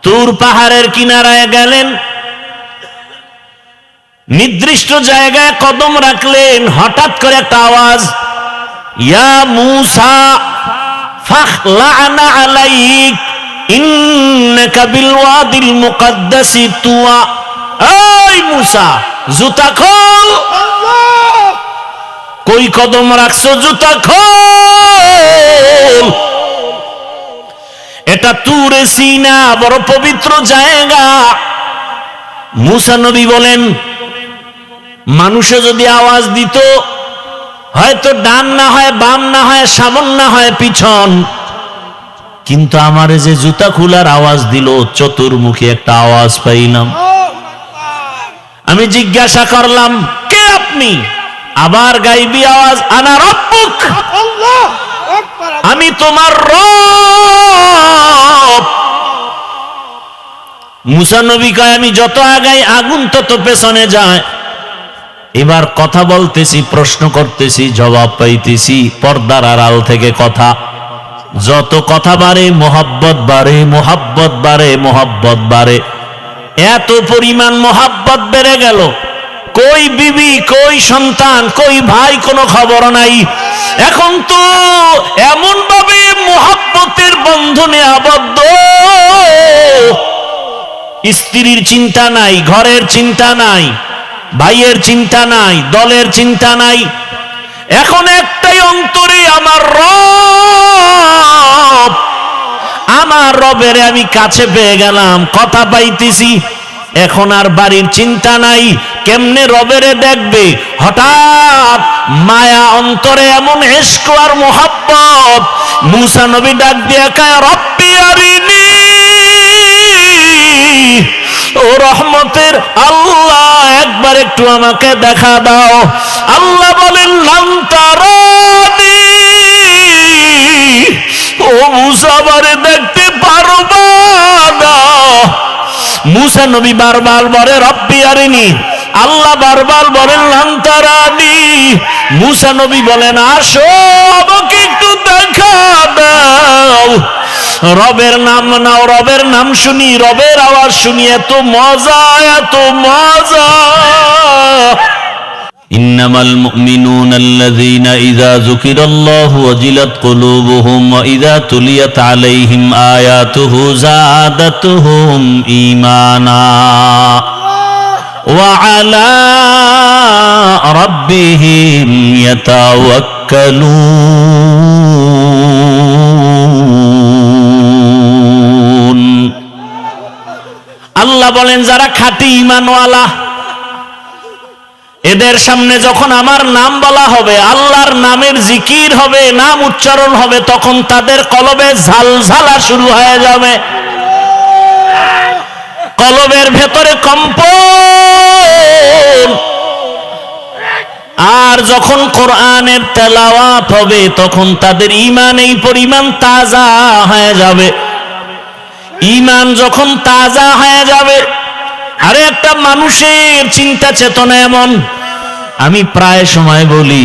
তুর পাহাড়ের কিনারায় গেলেন, নির্দিষ্ট জায়গায় কদম রাখলেন। হঠাৎ করে একটা আওয়াজ, ইয়া মুসা ফাখলা'না আলাইক ইন্নাকা বিল ওয়াদিল মুকাদ্দাসি তুয়া। এই মুসা, জুতা খোল। কই কদম রাখছো? জুতা খোল। এটা তুরে সিনা, বড় পবিত্র জায়গা। মুসা নবী বলেন, মানুষে যদি আওয়াজ দিত, হয়তো ডান না হয় বাম না হয় সামন না হয় পিছন, কিন্তু আমার যে জুতা খোলার আওয়াজ দিল, চতুর্মুখী একটা আওয়াজ পাইলাম। আমি জিজ্ঞাসা করলাম, কে আপনি? আবার গাইবি আওয়াজ, আনা রব্বুক, আমি তোমার রব। মুসা নবী কয়, আমি যত আগাই আগুন তত পেছনে যায়। এবার কথা বলতেছি, প্রশ্ন করতেছি, জবাব পাইতেছি পর্দার আড়াল থেকে কথা। যত কথা বাড়ে মোহাব্বত বাড়ে, মোহাব্বত বাড়ে, মোহাব্বত বাড়ে। এত পরিমাণ মোহাব্বত বেড়ে গেল, কই বিবি, কই সন্তান, কই ভাই, কোনো খবর নাই। এখন তো এমন ভাবে মোহাব্বতের বন্ধনে আবদ্ধ, স্ত্রীর চিন্তা নাই, ঘরের চিন্তা নাই, ভাইয়ের চিন্তা নাই, দলের চিন্তা নাই, এখন একটাই অন্তরে আমার রব, আমার রবের আমি কাছে পেয়ে গেলাম, কথা পাইতেছি। এখন আর বাড়ির চিন্তা নাই, কেমনে রবেরে দেখবে। হঠাৎ মায়া অন্তরে এমন ইশক আর মোহাব্বত, মুসা নবী ডাক দিয়া কয় রব্বি আরিনি, ও রহমতের আল্লাহ একবার একটু আমাকে দেখা দাও। আল্লাহ বলেন লান তারানি, ও মুসা আমারে দেখতে পারবা না। মুসা নবী বারবার বলে রব্বি আরিনি, আল্লাহ বারবার বলেন লান তারানি। মুসা নবী বলেন আসো আমাকে একটু দেখা দাও। রবের নাম নাও, রবের নাম শুনি, রবের আওয়াজ শুনি, এত মজা, এত মজা। ইন্নামাল মুমিনুনা আল্লাযীনা ইযা যুকিরাল্লাহু ওয়াজিলাত কুলুবুহুম ওয়া ইযা তুলিয়াত আলাইহিম আয়াতুহু যাদাতুহুম ঈমানা ওয়া আলা রাব্বিহিম ইয়াতাওয়াক্কালুন। আল্লাহ বলেন যারা খাঁটি ঈমানওয়ালা, এদের সামনে যখন আমার নাম বলা হবে, আল্লাহর নামের জিকির হবে, নাম উচ্চারণ হবে, তখন তাদের কলবে ঝালঝালা শুরু হয়ে যাবে, কলবের ভেতরে কম্পন। আর যখন কোরআনের তেলাওয়াত হবে তখন তাদের ঈমান এই পরিমাণ তাজা হয়ে যাবে। ঈমান যখন তাজা হয়ে যাবে, আরে একটা মানুষের চিন্তা চেতনা এমন, আমি প্রায় সময় বলি,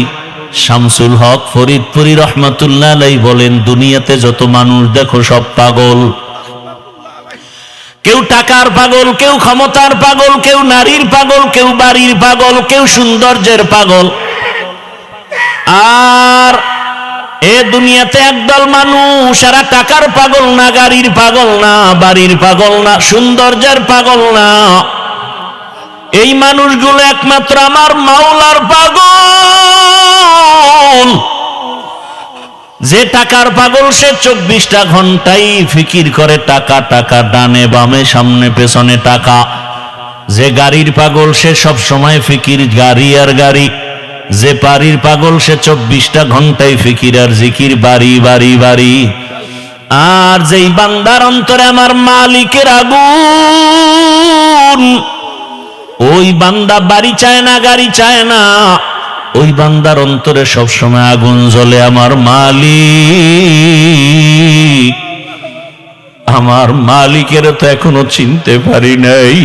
শামসুল হক ফরিদপুরি রহমাতুল্লাহ আলাইহি বলেন দুনিয়াতে যত মানুষ দেখো সব পাগল। কেউ টাকার পাগল, কেউ ক্ষমতার পাগল, কেউ নারীর পাগল, কেউ বাড়ির পাগল, কেউ সৌন্দর্যের পাগল। আর এ দুনিয়াতে একদল মানুষ, এরা টাকার পাগল না, গাড়ির পাগল না, বাড়ির পাগল না, সৌন্দর্যের পাগল না। এই মানুষগুলো একমাত্র আমার মাওলার পাগল। যে টাকার পাগল সে 24টা ঘন্টাই ফিকির করে টাকা, টাকা, ডানে বামে সামনে পেছনে টাকা। যে গাড়ির পাগল সে সব সময় ফিকির গাড়ি আর গাড়ি। যে বাড়ির পাগল সে 24টা ঘন্টায় ফিকির আর জিকির, বাড়ি বাড়ি বাড়ি। আর যেই বান্দার অন্তরে আমার মালিকের আগুন, ওই বান্দা বাড়ি চায় না, গাড়ি চায় না, ওই বান্দার অন্তরে সবসময় আগুন জ্বলে। আমার মালিক, আমার মালিকের তো এখনো চিনতে পারি নাই।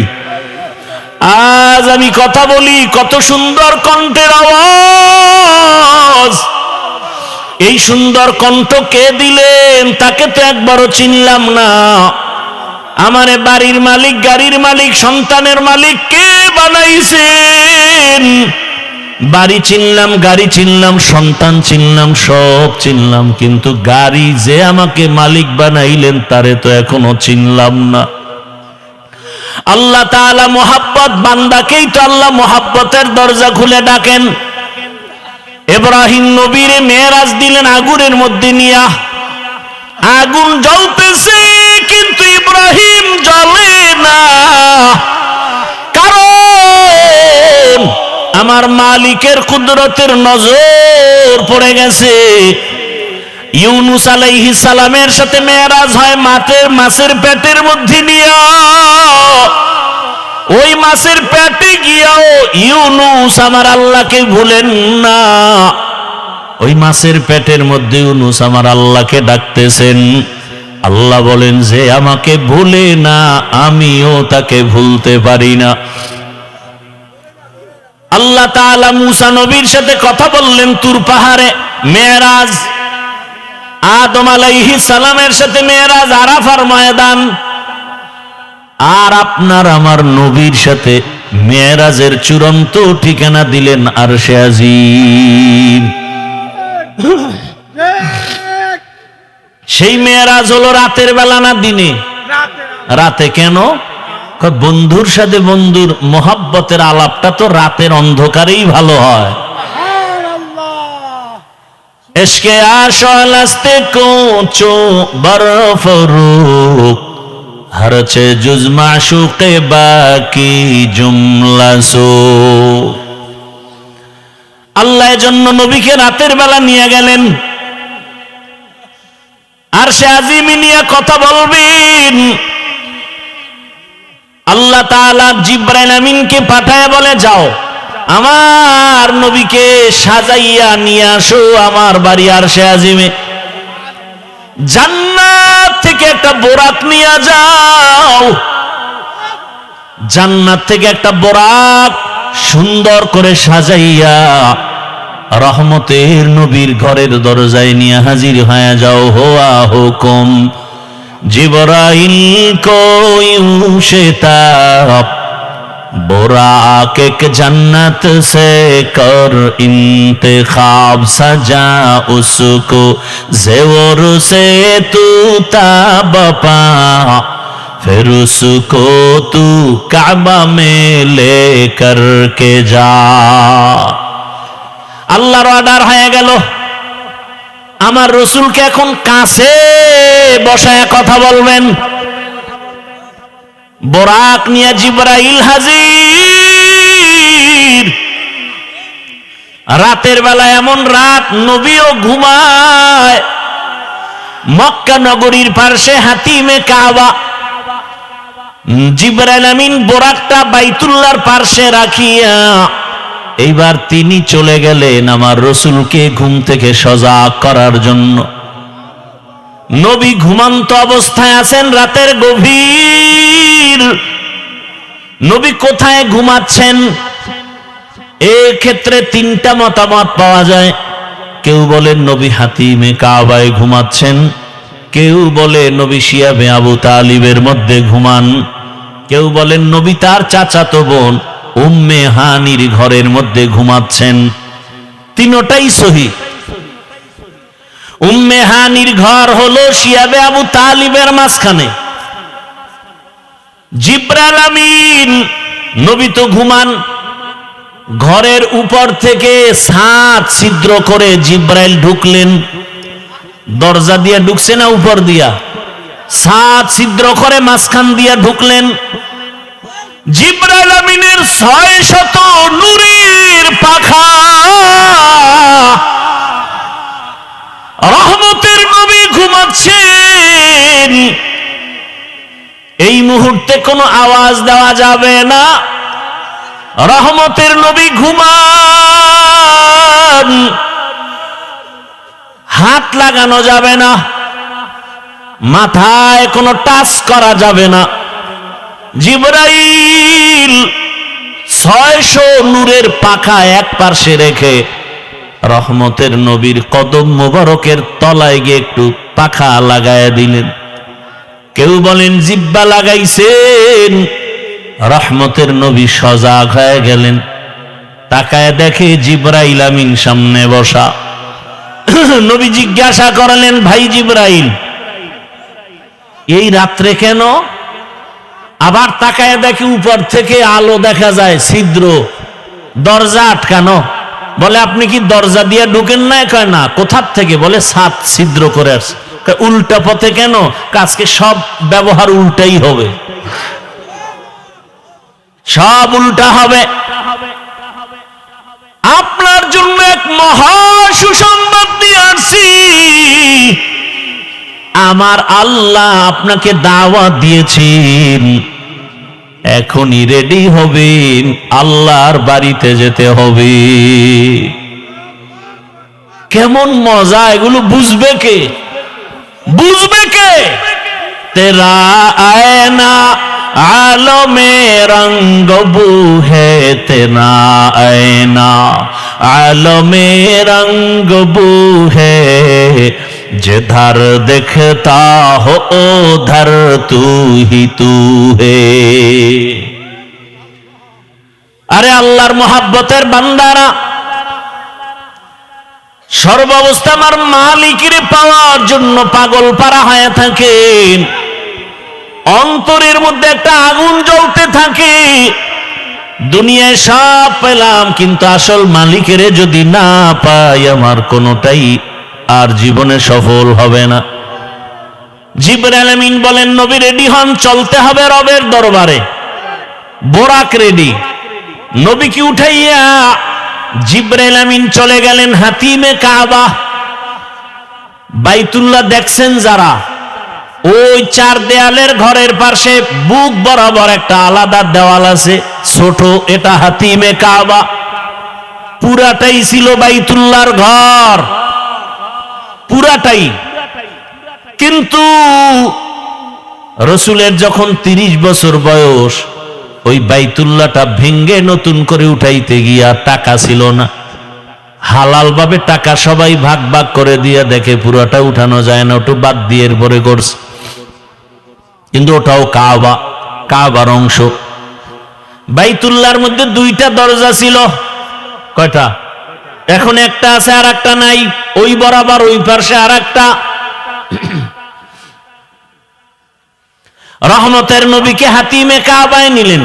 আজ আমি কথা বলি, কত সুন্দর কণ্ঠের আওয়াজ। এই সুন্দর কণ্ঠ কে দিলেন তাকে তো একবারও চিনলাম না। আমারে বাড়ির মালিক, গাড়ির মালিক, সন্তানের মালিক কে বানাইছেন? বাড়ি চিনলাম, গাড়ি চিনলাম, সন্তান চিনলাম, সব চিনলাম, কিন্তু গাড়ি যে আমাকে মালিক বানাইলেন তারে তো এখনো চিনলাম না। আল্লাহ তাআলা মোহাব্বত, বান্দাকেই তো আল্লাহ মোহাব্বতের দরজা খুলে ডাকেন। ইব্রাহিম নবীরে মেরাজ দিলেন আগুনের মধ্যে নিয়া। আগুন জ্বলতেছে কিন্তু ইব্রাহিম জ্বলে না, কারণ আমার মালিকের কুদরতের নজর পড়ে গেছে। ইউনুস আলাইহিস সালামের সাথে মেরাজ হয় মাছের পেটের মধ্যে নিয়া। ওই মাছের পেটে গিয়াও ইউনুস আমার আল্লাহকে ভুলেন না। ওই মাছের পেটের মধ্যে ইউনুস আমার আল্লাহকে ডাকতেছেন। আল্লাহ বলেন যে আমাকে ভুলে না, আমিও তাকে ভুলতে পারি না। আল্লাহ তাআলা মুসা নবীর সাথে কথা বললেন তুর পাহাড়ে, মেরাজ। আদম আলাইহিস সালামের সাথে মেরাজ আরাফার ময়দান। আর আপনার আমার নবীর সাথে মেরাজের চূড়ান্ত ঠিকানা দিলেন আরশে আজিম। সেই মেরাজ হলো রাতের বেলা না দিনে? রাতে। কেন? বন্ধুর সাথে বন্ধুর মোহাব্বতের আলাপটা তো রাতের অন্ধকারেই ভালো হয়। इश्क़ आशोलस्ते कोचो बरफरूक हरचे जुज माशूक़े बाकी जुमला सो। আল্লাহ জন্য নবীকে রাতের বেলা নিয়ে গেলেন, আর সে আজিমি নিয়ে কথা বলবেন। আল্লাহ তাআলা জিবরাইল আমিনকে পাঠায় বলে, যাও আমার নবীকে সাজাইয়া নিয়ে আসো আমার বাড়ি আরশে আজিমে। জান্নাত থেকে একটা বোরাক নিয়ে যাও, জান্নাত থেকে একটা বোরাক সুন্দর করে সাজাইয়া রহমতের নবীর ঘরের দরজায় নিয়ে হাজির হয়ে যাও। হোয়া হুকুম জিবরাইল কো यूं शिताब बुराक एक जन्नत से कर इंतखाब सजा उसको ज़ेवर से तू ताबपा फिर उसको तू काबा में लेकर के जा। আল্লাহর অর্ডার হয়ে গেল, আমার রসুলকে এখন কাছে বসায় কথা বলবেন। বোরাক নিয়ে জিবরাইল হাজির। রাতের বেলা এমন রাত নবীও ঘুমায়। মক্কা নগরীর পার্শ্বে হাতিমে কাবা, জিবরাইল আমিন বোরাকটা বাইতুল্লাহর পার্শ্বে রাখিয়া এইবার তিনি চলে গেলেন আমার রসুলকে ঘুম থেকে সজাগ করার জন্য। নবী ঘুমন্ত অবস্থায় আছেন, রাতের গভীর। নবী কোথায় ঘুমাচ্ছেন? এই ক্ষেত্রে তিনটা মতামত পাওয়া যায়। কেউ বলেন নবী হাতিমে কাবায় ঘুমাচ্ছেন, কেউ বলে নবী শিয়াবে আবু তালিবের মধ্যে ঘুমান, কেউ বলেন নবী তার চাচাতো বোন উম্মে হানির ঘরের মধ্যে ঘুমাচ্ছেন। তিনটাই সহি। উম্মে হানির ঘর হলো শিয়াবে আবু তালিবের মাঝখানে। জিবরাইল আমিন নবী তো ঘুমান, ঘরের উপর থেকে 7 ছিদ্র করে জিবরাইল ঢুকলেন। দরজা দিয়ে ঢুকছে না উপর দিয়া? 7 ছিদ্র করে মাঝখান দিয়া ঢুকলেন। জিবরাইল আমিনের 600 নূরের পাখা, রহমতের নবী ঘুমাচ্ছেন। এই মুহূর্তে কোনো আওয়াজ দেওয়া যাবে না। রহমতের নবী ঘুমান, হাত লাগানো যাবে না, মাথায় কোনো টাচ করা যাবে না। জিবরাইল 600 নূরের পাখা এক পার্শ্বে রেখে রহমতের নবীর কদম মোবারকের তলায় গিয়ে একটু পাখা লাগায় দিলেন। কেউ বলেন জিব্বা লাগাইছেন। রহমতের নবী সজাগ হয়ে গেলেন, তাকায় দেখে জিবরাইল আমিন সামনে বসা। নবী জিজ্ঞাসা করলেন, ভাই জিবরাইল, এই রাত্রে কেন? আবার তাকায় দেখে উপর থেকে আলো দেখা যায়, ছিদ্র, দরজা আটকানো। বলে আপনি কি দরজা দিয়ে ঢুকেন না? কয় না। কোথার থেকে? বলে 7 ছিদ্র করে আসছে। উল্টা পথে কেন? আজকে সব ব্যবহার উল্টাই হবে, সব উল্টা হবে। আপনার জন্য এক মহা সুসংবাদ নিয়ে আসছি। আমার আল্লাহ আপনাকে দাওয়াত দিয়েছেন, এখনই রেডি হবেন, আল্লাহর বাড়িতে যেতে হবে। কেমন মজা! এগুলো বুঝবে কে? বুঝবে কে? তেরা আয়না আলমে রঙ্গ বু হে, তেরা আয়না আলমে রঙ্গ বু হে, जिधर दिखता हो उधर तू ही तू है। আরে আল্লাহর মোহাব্বতের বান্দারা, সর্বাবস্থা আমার মালিকের পাওয়ার জন্য পাগল পারা হয়ে থাকেন। অন্তরের মধ্যে একটা আগুন জ্বলতে থাকে। দুনিয়ায় সব পেলাম, কিন্তু আসল মালিকের যদি না পাই আমার কোনোটাই আর জীবনে সফল হবে না। জিবরাইল আমিন বলেন, নবী রেডি হন, চলতে হবে রবের দরবারে। বোরাক রেডি। নবীকে উঠাইয়া জিবরাইল আমিন চলে গেলেন হাতিমে কাবা। বাইতুল্লাহ দেখছেন যারা, ওই চার দেয়ালের ঘরের পাশে বুক বরাবর একটা আলাদা দেওয়াল আছে ছোট, এটা হাতিমে কাবা। পুরাটাই ছিল বাইতুল্লাহর ঘর, পুরাটাই। কিন্তু রসুলের যখন 30 বছর বয়স, ওই বাইতুল্লাহটা ভেঙ্গে নতুন করে উঠাইতে গিয়া টাকা ছিল না। হালাল ভাবে টাকা সবাই ভাগ ভাগ করে দিয়া দেখে পুরাটা উঠানো যায় না, ওটা বাদ দিয়ে এরপরে করছে। কিন্তু ওটাও কাবা, কাবার অংশ। বাইতুল্লাহর মধ্যে 2টা দরজা ছিল। কয়টা? এখন একটা আছে আর একটা নাই। ওই বরাবর ওই পাশে আর একটা। রহমতের নবীকে হাতিমে কাবায় নিলেন।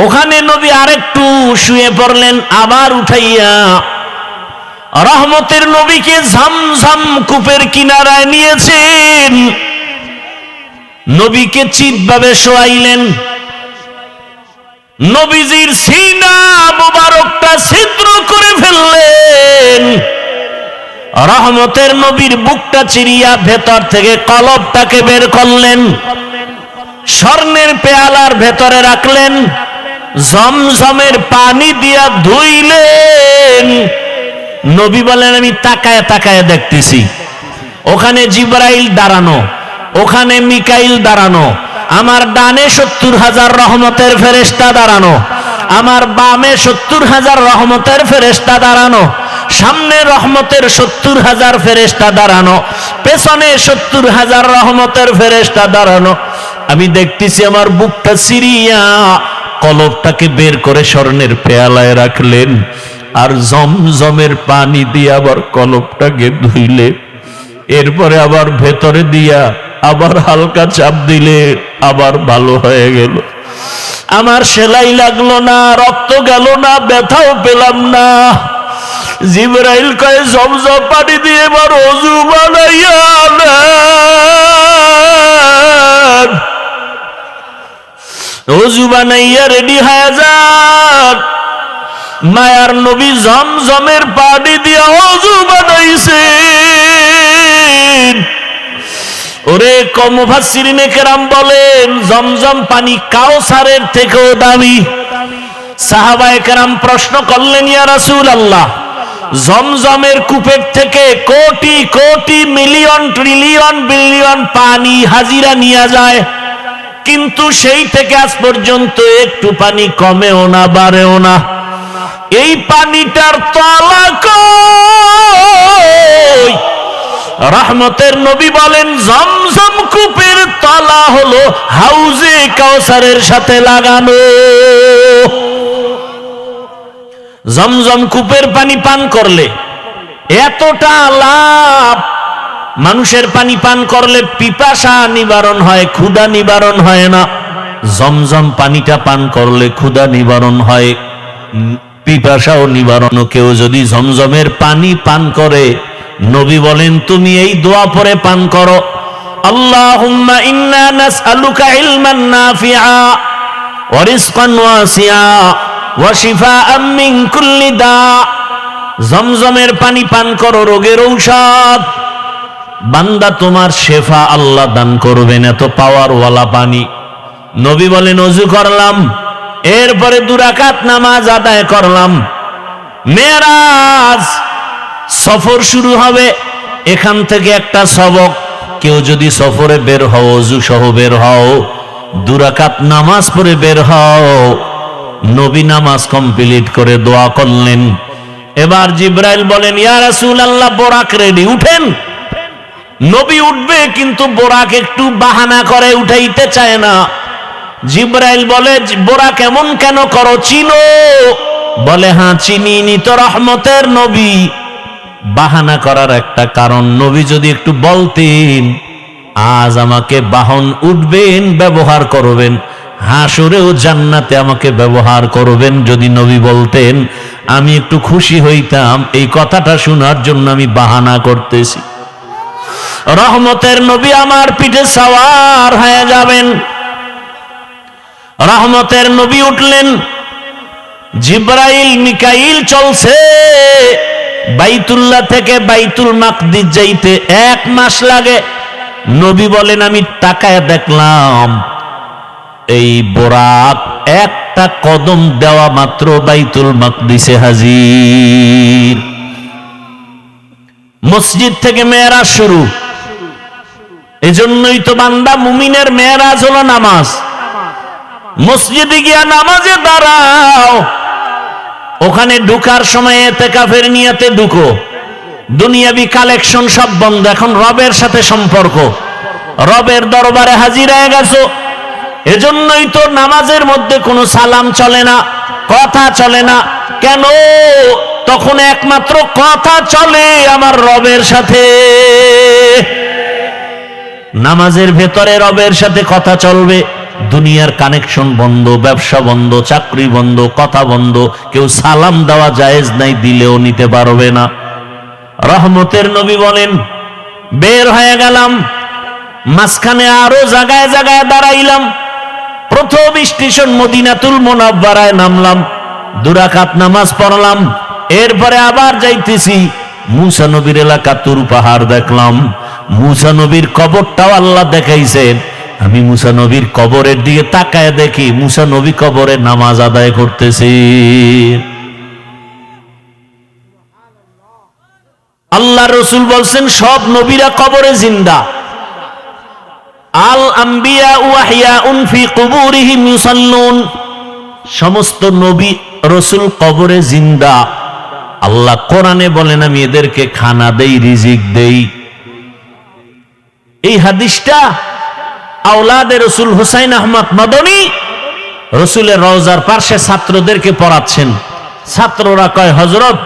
ওখানে নবী আরেকটু শুয়ে পড়লেন, আবার উঠাইয়া রহমতের নবীকে ঝমঝম কূপের কিনারায় নিয়েছেন। নবীকে চিৎভাবে শোয়াইলেন। নবীজির সিনা মুবারকটা ছিদ্র করে ফেললেন। রহমতের নবীর বুকটা চিরিয়া ভেতর থেকে কলবটাকে বের করলেন, স্বর্ণের পেয়ালার ভেতরে রাখলেন, জমজমের পানি দিয়া ধুইলেন। নবী বলেন, আমি তাকায় তাকায় দেখতেছি, ওখানে জিবরাইল দাঁড়ানো, ওখানে মিকাইল দাঁড়ানো, আমার ডানে 70,000 রহমতের ফেরেশতা দাঁড়ানো, আমার বামে 70,000 রহমতের ফেরেশতা দাঁড়ানো, সামনে রহমতের 70,000 ফেরেশতা দাঁড়ানো, পেছনে 70,000 রহমতের ফেরেশতা দাঁড়ানো। আমি দেখতেছি আমার বুকটা সিরিয়া কলবটাকে বের করে স্বর্ণের পেয়ালায় রাখলেন, আর জমজমের পানি দিয়ে আবার কলবটাকে ধুইলে, এরপরে আবার ভেতরে দিয়া আবার হালকা চাপ দিলে আবার ভালো হয়ে গেল। আমার সেলাই লাগলো না, রক্ত গেল না, ব্যথাও পেলাম না। জিবরাইল কয়, জমজম পানি দিয়ে এবার ওযু বানাইয়া নেন, ওযু বানাইয়া রেডি হয়ে যান। মায়ার নবী জমজমের পানি দিয়া ওযু বানাইছেন। ওরে মুফাসসিরিনে কেরাম বলেন, জমজম পানি কাউসারের থেকেও দামি। সাহাবায়ে কেরাম প্রশ্ন করলেন, ইয়া রাসূলুল্লাহ, জমজমের কূপের থেকে crore crore million trillion billion পানি হাজিরা নিয়ে যায়, কিন্তু সেই থেকে আজ পর্যন্ত একটু পানি কমেও না বাড়েও না, এই পানিটার তলা কই? রহমতের নবী বলেন, জমজম কূপের তলা হলো হাউজে কাউসারের সাথে লাগানো। জমজম কূপের পানি পান করলে এতটা লাভ। মানুষের পানি পান করলে পিপাসা নিবারণ হয়, ক্ষুধা নিবারণ হয় না। জমজম পানিটা পান করলে ক্ষুধা নিবারণ হয়, পিপাসাও নিবারণ। কেউ যদি জমজমের পানি পান করে, নবী বলেন, তুমি এই দোয়া পড়ে পান করো, আল্লাহুম্মা ইন্না নাসআলুকা ইলমান নাফিআ ওয়া রিজকান ওয়াসিআ ওয়া শিফাআম মিন কুল্লি দা। জমজমের পানি পান করো, রোগের ঔষধ। বান্দা, তোমার শেফা আল্লাহ দান করবেন, এত পাওয়ার ওয়ালা পানি। নবী বলেন, ওযু করলাম, এরপরে 2 রাকাত নামাজ আদায় করলাম। মেরাজ সফর শুরু হবে, এখান থেকে একটা সবক, কেউ যদি সফরে বের হও, ওযু সহ বের হও, 2 রাকাত নামাজ পড়ে বের হও। নবী নামাজ কমপ্লিট করে দোয়া করলেন। এবার জিবরাইল বলেন, ইয়া রাসূলুল্লাহ, বোরাক রেডি, উঠেন। নবী উঠবে, কিন্তু বোরাক একটু বাহানা করে, উঠাইতে চায় না। জিবরাইল বলে, বোরাক এমন কেন করো, চিনো? বলে, হ্যাঁ চিনি, নি তো রহমতের নবী। বাহানা করার একটা কারণ, নবী যদি একটু বলতেন, আজ আমাকে বাহন উঠবেন, ব্যবহার করবেন, হাসরেও জান্নাতে আমাকে ব্যবহার করবেন। যদি নবী বলতেন আমি একটু খুশি হইতাম, এই কথাটা শোনার জন্য আমি বাহানা করতেছি। রহমতের নবী আমার পিঠে সওয়ার হয়ে যাবেন। রহমতের নবী উঠলেন, জিবরাইল মিকাইল চলছে। বাইতুল্লাহ থেকে বাইতুল মাকদিস যাইতে 1 মাস লাগে। নবী বলেন আমি তাকায় দেখলাম এই বোরাক একটা কদম দেওয়া মাত্র বাইতুল মাকদিসে হাজির। মসজিদ থেকে মেরাজ শুরু। এজন্যই তো বান্দা মুমিনের মেরাজ হলো নামাজ। মসজিদে গিয়া নামাজে দাঁড়াও, ওখানে ঢুকার সময় ইতিকাফের নিয়তে ঢুকো। দুনিয়াবি কালেকশন সব বন্ধ, এখন রবের সাথে সম্পর্ক। রবের দরবারে হাজির হয়ে গেছো। এজন্যই তো নামাজের মধ্যে কোনো সালাম চলে না, কথা চলে না। কেন? তখন একমাত্র কথা চলে আমার রবের সাথে। নামাজের ভেতরে রবের সাথে কথা চলবে। দুনিয়ার কানেকশন বন্ধ, ব্যবসা বন্ধ, চাকরি বন্ধ, কথা বন্ধ। কেউ সালাম দেওয়া জায়েজ নাই, দিলেও নিতে পারবে না। রহমতের নবী বলেন বের হয়ে গেলাম, মাঝখানে আরো জায়গায় জায়গায় দাঁড়াইলাম। প্রথম স্টেশন মদিনাতুল মুনাওয়ারায় নামলাম, 2 রাকাত নামাজ পড়লাম। এরপরে আবার যাইতেছি, মুসা নবীর এলাকা তুর পাহাড় দেখলাম। মুসা নবীর কবরটাও আল্লাহ দেখাইছেন। আমি মুসা নবীর কবরের দিকে তাকায় দেখি মুসা নবী কবরে নামাজ আদায় করতেছি। আল্লাহ রসুল বলছেন সব নবীরা কবরে জিন্দা। আল আম্বিয়া ওয়াহিয়াউন ফি কুবুরিহিম ইউসাল্লুন। সমস্ত নবী রসুল কবরে জিন্দা। আল্লাহ কোরআনে বলেন আমি এদেরকে খানা দেই, রিজিক দেই। এই হাদিসটা আওলাদে রসুল হুসাইন আহমদ মাদনী রসুলের রওজার পাশে ছাত্রদেরকে পড়াচ্ছেন। ছাত্ররা কয় হযরত,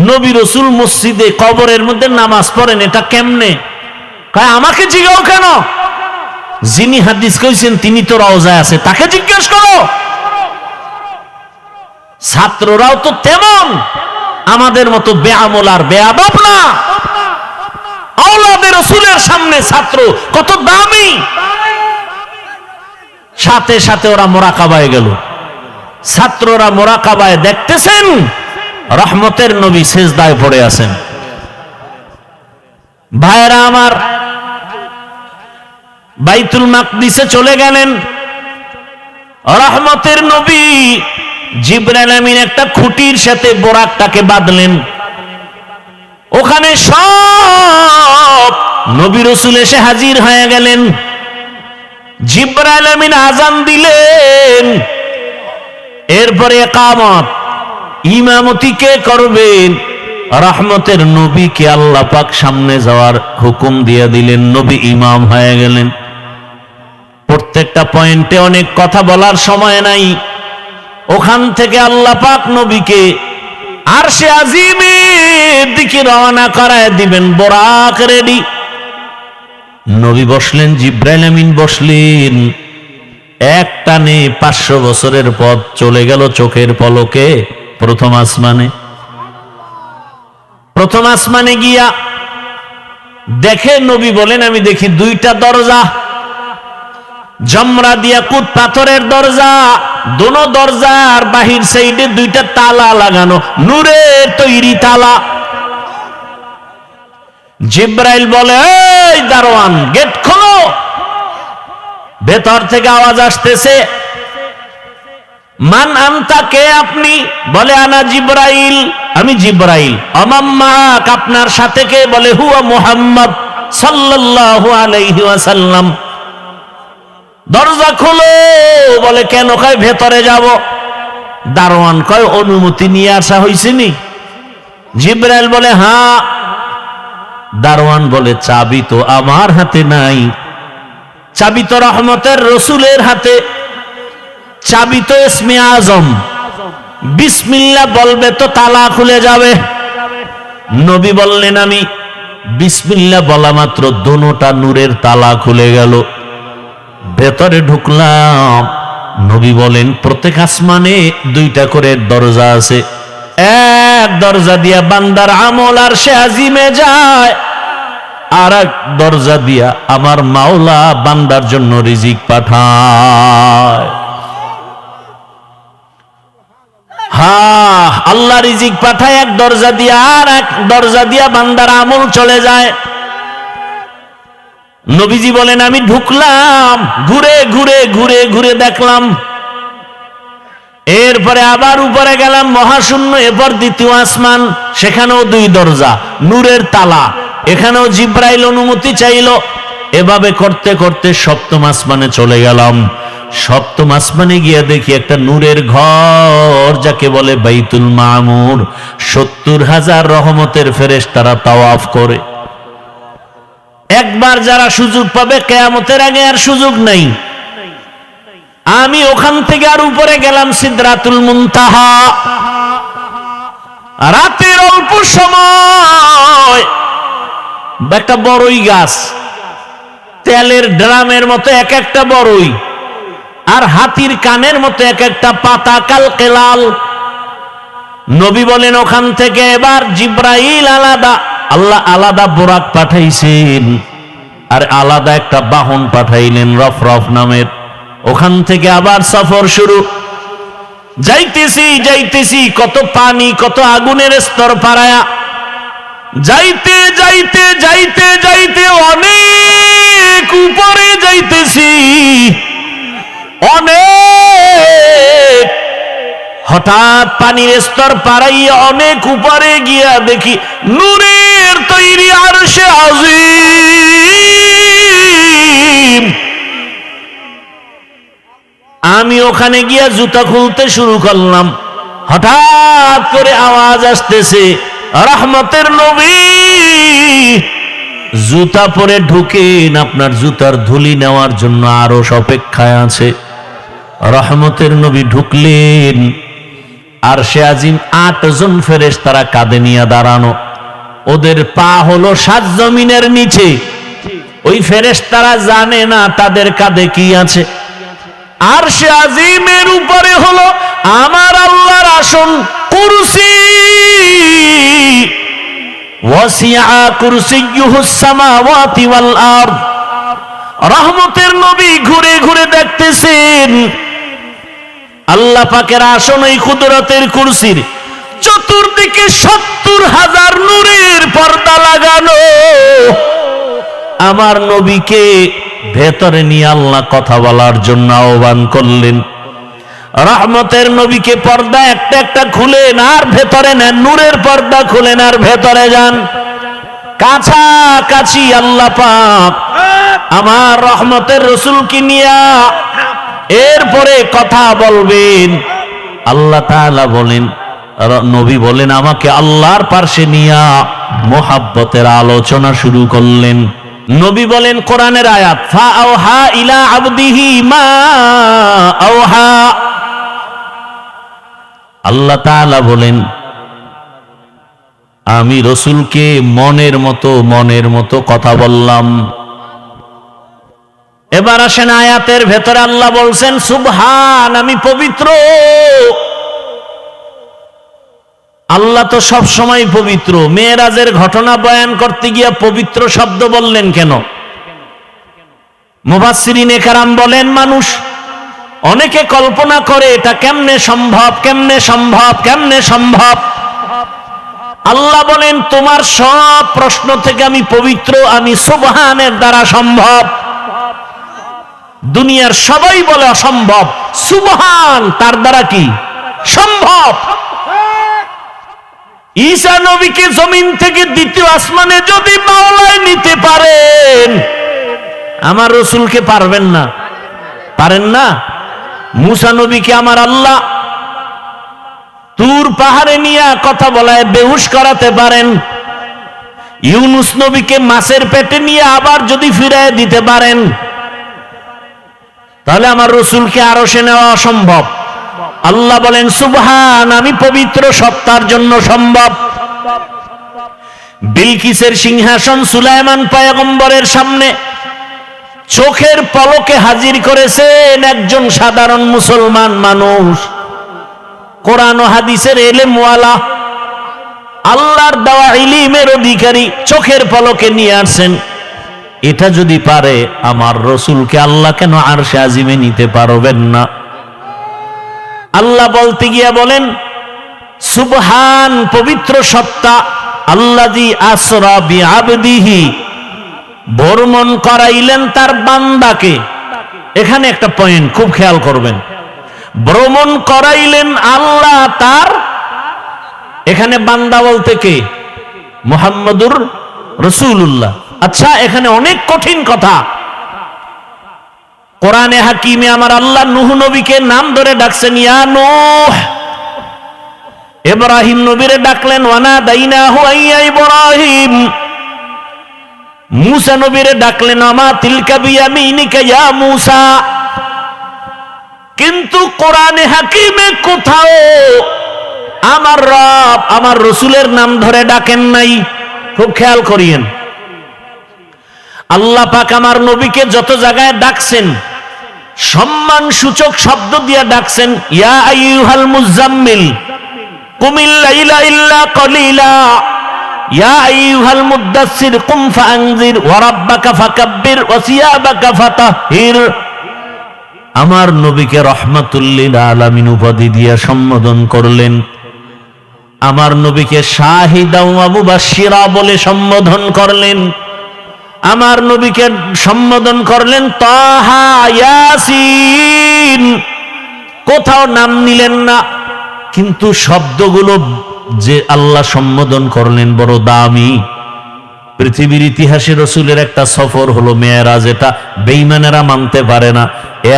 নবী রসুল মসজিদে কবরের মধ্যে নামাজ পড়েন, এটা কেমনে? কয় আমাকে জিজ্ঞাও কেন? যিনি হাদিস কইছেন তিনি তো রওজায় আছে, তাকে জিজ্ঞেস করো। ছাত্ররাও তো তেমন আমাদের মতো বেআমল আর বেয়াদব না। আওলাদে রসুলের সামনে ছাত্র কত দামি। সাথে সাথে ওরা মোরাকাবায় গেল। ছাত্ররা মোরাকাবায় দেখতেছেন রহমতের নবী সিজদায় পড়ে আছেন। ভাইরা আমার, বাইতুল মাকদিসে চলে গেলেন। রহমতের নবী জিবরাইল আমিন একটা খুঁটির সাথে বোরাকটাকে বাঁধলেন। ওখানে সব নবী রাসূল এসে হাজির হয়ে গেলেন। জিবরাইল আমিন আযান দিলেন। এরপরে ইকামত, ইমামতি কে করবেন? রহমতের নবীকে আল্লাহ পাক সামনে যাওয়ার হুকুম দিয়ে দিলেন। নবী ইমাম হয়ে গেলেন। প্রত্যেকটা পয়েন্টে অনেক কথা বলার সময় নাই। ওখান থেকে আল্লাহ পাক নবীকে আরশে আজিমের দিকে রওনা করায় দিবেন। বোরাক রেডি। নবী বসলেন, জিবরাইল আমিন বসলেন। এক টানে 500 বছরের পথ চলে গেল চোখের পলকে প্রথম আসমানে। প্রথম আসমানে গিয়া দেখে নবী বলেন আমি দেখি 2টা দরজা, জমরা দিয়া কুত পাথরের দরজা। দোনো দরজার বাহির সাইডে 2টা তালা লাগানো, নূরের তৈরি তালা। জিবরাইল বলে এই দারোয়ান, গেট খোলো। ভেতর থেকে আওয়াজ আসতেছে, মান আনতা, কে আপনি? বলে আনা জিবরাইল, আমি জিবরাইল। আমাম্মাক, আপনার সাথে কে? বলে হুয়া মুহাম্মদ সাল্লাল্লাহু আলাইহি ওয়াসাল্লাম। দরজা খোলো। বলে কেন? কয় ভেতরে যাব। দারোয়ান কয় অনুমতি নিয়ে আসা হয়েছে নি? জিবরাইল বলে হ্যাঁ। দারোয়ান বলে চাবি তো আমার হাতে নাই, চাবি তো রহমতের রসুলের হাতে, চাবি তো ইসমে আজম, বিসমিল্লাহ বলবে তো তালা খুলে যাবে। নবী বললেন আমি বিসমিল্লাহ বলা মাত্র দোনোটা নূরের তালা খুলে গেল। ভেতরে ঢুকলাম। নবী বলেন প্রত্যেক আসমানে 2টা করে দরজা আছে। এক দরজা দিয়া বান্দার আমল আর সে আজিমে যায়, আর এক দরজা দিয়া আমার মাওলা বান্দার জন্য রিজিক পাঠায়। হ্যাঁ, আল্লাহ রিজিক পাঠায় এক দরজা দিয়া, আর এক দরজা দিয়া বান্দার আমল চলে যায়। নবীজি বলেন আমি ঢুকলাম, ঘুরে ঘুরে ঘুরে ঘুরে দেখলাম। এরপরে আবার উপরে গেলাম মহাশূন্য, এরপর দ্বিতীয় আসমান, সেখানেও 2 দরজা, নূরের তালা, এখানেও জিব্রাইল অনুমতি চাইল। এভাবে করতে করতে 7ম আসমানে চলে গেলাম। 7ম আসমানে গিয়ে দেখি একটা নূরের ঘর, যাকে বলে বাইতুল মামুর। 70,000 রহমতের ফেরেশতারা তাওয়াফ করে। একবার যারা সুযোগ পাবে, কিয়ামতের আগে আর সুযোগ নেই। আমি ওখান থেকে আর উপরে গেলাম সিদরাতুল মুনতাহা। রাতের অল্প সময় একটা বড়ই গাছ, তেলের ড্রামের মতো এক একটা বড়ই, আর হাতির কানের মতো এক একটা পাতা, কালকেলাল। নবী বলেন ওখান থেকে এবার জিব্রাইল আলাদা, আল্লাহ আলাদা বোরাক পাঠাইছেন, আর আলাদা একটা বাহন পাঠাইলেন রফরফ নামের। ওখান থেকে আবার সফর শুরু। যাইতেছি যাইতেছি, কত পানি, কত আগুনের স্তর পারায়া যাইতে যাইতে যাইতে যাইতে অনেক উপরে যাইতেছি, অনেক। হঠাৎ পানির স্তর পারাইয়া অনেক উপরে গিয়া দেখি নূরের তৈরি আরশে আজিম। আমি ওখানে গিয়া জুতা খুলতে শুরু করলাম। হঠাৎ করে আওয়াজ আসতেছে, রহমতের নবী জুতা পরে ঢুকেন, আপনার জুতার ধুলি নেওয়ার জন্য আরশ অপেক্ষায় আছে। রহমতের নবী ঢুকলেন, আরশে আজিম 8 জন ফেরেশতারা কাঁধে নিয়ে দাঁড়ানো। ওদের পা হলো 7 জমিনের নিচে। ওই ফেরেশতারা জানে না তাদের কাঁধে কি আছে। আরশে আজিমের উপরে হলো আমার আল্লাহর আসন, কুরসি। ওয়াসিআ কুরসিয়ুহুস সামাওয়াতি ওয়াল আরদ। রহমতের নবী ঘুরে ঘুরে দেখতেছেন আল্লাহ পাকের আসন ওই কুদরতের কুরসির চতুর্দিকে 70,000 নূরের পর্দা লাগানো। আমার নবীকে ভেতরে নিয়ে আল্লাহ কথা বলার জন্য আহ্বান করলেন। রহমতের নবীকে পর্দা একটা একটা খুলেন, আর ভেতরে নেন, নূরের পর্দা খুলেন আর ভেতরে যান। কাছাকাছি আল্লাহ পাক আমার রহমতের রসুলকে নিয়া এরপরে কথা বলবেন। আল্লাহ তাআলা বলেন, নবী বলেন আমাকে আল্লাহর পাশে নিয়া মোহাব্বতের আলোচনা শুরু করলেন। নবী বলেন কোরআনের আয়াত, ফা আওহা ইলা আবদিহি মা আওহা। আল্লাহ তাআলা বলেন আমি রসুলকে মনের মতো কথা বললাম। এবার আসেন আয়াতের ভেতরে আল্লাহ বলছেন সুবহান, আমি পবিত্র। আল্লাহ তো সব সময় পবিত্র। মেরাজের ঘটনা বয়ান করতে গিয়া পবিত্র শব্দ বললেন কেন? মুফাসসিরিনে কেরাম বলেন মানুষ অনেকে কল্পনা করে এটা কেমনে সম্ভব, কেমনে সম্ভব, কেমনে সম্ভব। আল্লাহ বলেন তোমার সব প্রশ্ন থেকে আমি পবিত্র, আমি সুবহানের দ্বারা সম্ভব। দুনিয়ার সবাই বলে অসম্ভব, সুবহান তার দ্বারা কি সম্ভব। ঈসা নবীকে জমিন থেকে দ্বিতীয় আসমানে যদি মাওলায় নিতে পারেন, আমার রসুলকে পারবেন না? পারেন না? মুসা নবীকে আমার আল্লাহ তুর পাহাড়ে নিয়ে কথা বলায় বেহুশ করাতে পারেন। ইউনুস নবীকে মাছের পেটে নিয়ে আবার যদি ফিরায় দিতে পারেন, তাহলে আমার রসুলকে আরশে নেওয়া অসম্ভব। আল্লাহ বলেন সুবহান, আমি পবিত্র, সত্তার জন্য সম্ভব। বিলকিসের সিংহাসন সুলাইমান পয়গম্বরের সামনে চোখের পলকে হাজির করেছেন একজন সাধারণ মুসলমান মানুষ, কোরআন ও হাদিসের এলেমওয়ালা, আল্লাহর দেওয়া ইলমের অধিকারী, চোখের পলকে নিয়ে আসেন। এটা যদি পারে আমার রসুলকে আল্লাহ কেন আরশে আজিমে নিতে পারবেন না? আল্লাহ বলতে গিয়া বলেন, সুবহান, পবিত্র সত্তা, আল্লাযী আসরা বিআবদিহি, ভ্রমণ করাইলেন তার বান্দাকে। এখানে একটা পয়েন্ট খুব খেয়াল করবেন, ভ্রমণ করাইলেন আল্লাহ তার, এখানে বান্দা বলতে কে? মুহাম্মদুর রাসূলুল্লাহ। আচ্ছা, এখানে অনেক কঠিন কথা। কোরআনে হাকিমে আমার আল্লাহ নূহ নবীকে নাম ধরে ডাকছেন, ইয়া নূহ। ইব্রাহিম নবীরে ডাকলেন, ওয়ানা দাইনাহু আইয়া ইব্রাহিম। মূসা নবীরে ডাকলেন, আমা তিলকা বিয়ামিনিকা ইয়া মূসা। কিন্তু কোরআনে হাকিমে কোথাও আমার রব আমার রসুলের নাম ধরে ডাকেন নাই। খুব খেয়াল করিয়েন, আল্লাহ পাক আমার নবীকে যত জায়গায় ডাকছেন সম্মান সূচক শব্দ দিয়ে ডাকছেন, ইয়া আইয়ুহাল মুজাম্মিল কুমিল লাইলা ইল্লা কলিলা, ইয়া আইয়ুহাল মুদ্দাসসির কুম ফাআনজির ওয়া রাব্বাকা ফাকাব্বির ওয়া সিয়াবাকা ফাতাহহির। আমার নবীকে রাহমাতুল লিল আলামিন উপাধি দিয়ে সম্বোধন করলেন, আমার নবীকে শাহিদা ওয়া মুবাশশিরা বলে সম্বোধন করলেন, আমার নবীকে সম্বোধন করলেন তাহা, ইয়াসিন, কোথাও নাম নিলেন না। কিন্তু শব্দগুলো যে আল্লাহ সম্বোধন করলেন বড় দামি। পৃথিবীর ইতিহাসে রসুলের একটা সফর হলো মেরাজ, এটা বেঈমানেরা মানতে পারে না।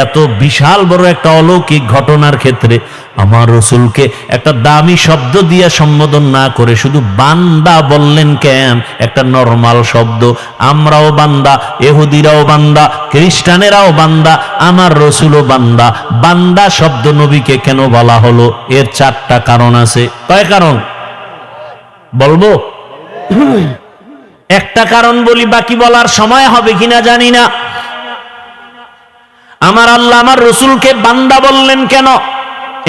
এত বিশাল বড় একটা অলৌকিক ঘটনার ক্ষেত্রে আমার রসুলকে একটা দামি শব্দ দিয়ে সম্বোধন না করে শুধু বান্দা বললেন কেন? একটা নরমাল শব্দ। আমরাও বান্দা, ইহুদিরাও বান্দা, খ্রিস্টানেরাও বান্দা, আমার রসুলও বান্দা। বান্দা শব্দ নবীকে কেন বলা হলো? এর 4টা কারণ আছে। কয় কারণ বলবো? একটা কারণ বলি, বাকি বলার সময় হবে কিনা জানি না। আমার আল্লাহ আমার রসুলকে বান্দা বললেন কেন?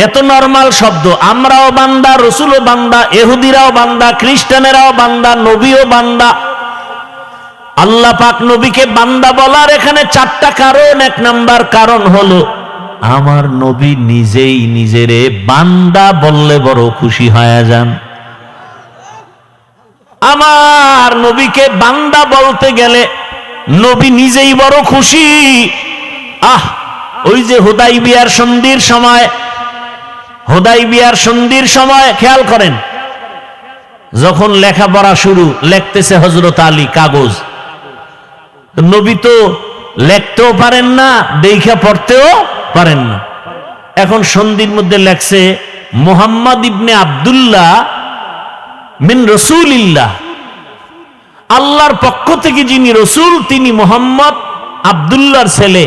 এত নরমাল শব্দ। আমরাও বান্দা, রসুলও বান্দা, ইহুদিরাও বান্দা, খ্রিস্টানেরাও বান্দা, নবীও বান্দা। আল্লাহ পাক নবীকে বান্দা বলার এখানে 4টা কারণ। 1 নাম্বার কারণ হলো আমার নবী নিজেই নিজেরে বান্দা বললে বড় খুশি হয়ে যান। আমার নবীকে বান্দা বলতে গেলে নবী নিজেই বড় খুশি। ওই যে হুদাইবিয়ার সন্ধির সময় খেয়াল করেন, যখন লেখাপড়া শুরু, লিখতেছে হযরত আলী কাগজ। নবী তো লিখতেও পারেন না, দেখা পড়তেও পারেন না। এখন সন্ধির মধ্যে লেখছে মুহাম্মদ ইবনে আব্দুল্লাহ মিন রাসূলিল্লাহ, আল্লাহর পক্ষ থেকে যিনি রসুল তিনি মুহাম্মদ আব্দুল্লাহর ছেলে।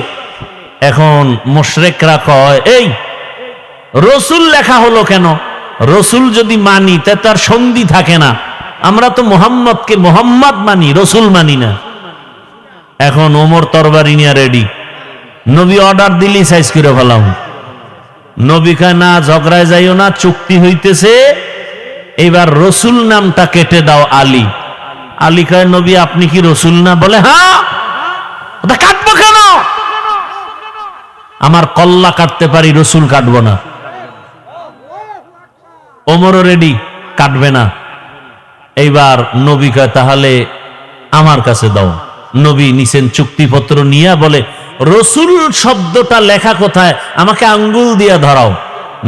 এখন মুশরিকরা কয়, এই রসুল লেখা হলো কেন? রসুল যদি মানি তা তার সন্ধি থাকে না। আমরা তো মুহাম্মদকে মুহাম্মদ মানি, রসুল মানি না। এখন ওমর তরবারি নিয়ে রেডি, নবী অর্ডার দিলি সাইজ করে ফেলাম। নবী কয় না, ঝগড়ায় যাইও না, চুক্তি হইতেছে, এবার রসুল নামটা কেটে দাও আলী। আলী কয়, নবী আপনি কি রসুল না? বলে হ্যাঁ। ওটা কাটবো কেন? আমার কল্লা কাটতে পারি, রসুল কাটবো না। ওমরও রেডি, কাটবে না। এইবার নবী কয় তাহলে আমার কাছে দাও। নবী নিছেন চুক্তিপত্র নিয়ে, বলে রসুল শব্দটা লেখা কোথায়? আমাকে আঙ্গুল দিয়া ধরাও।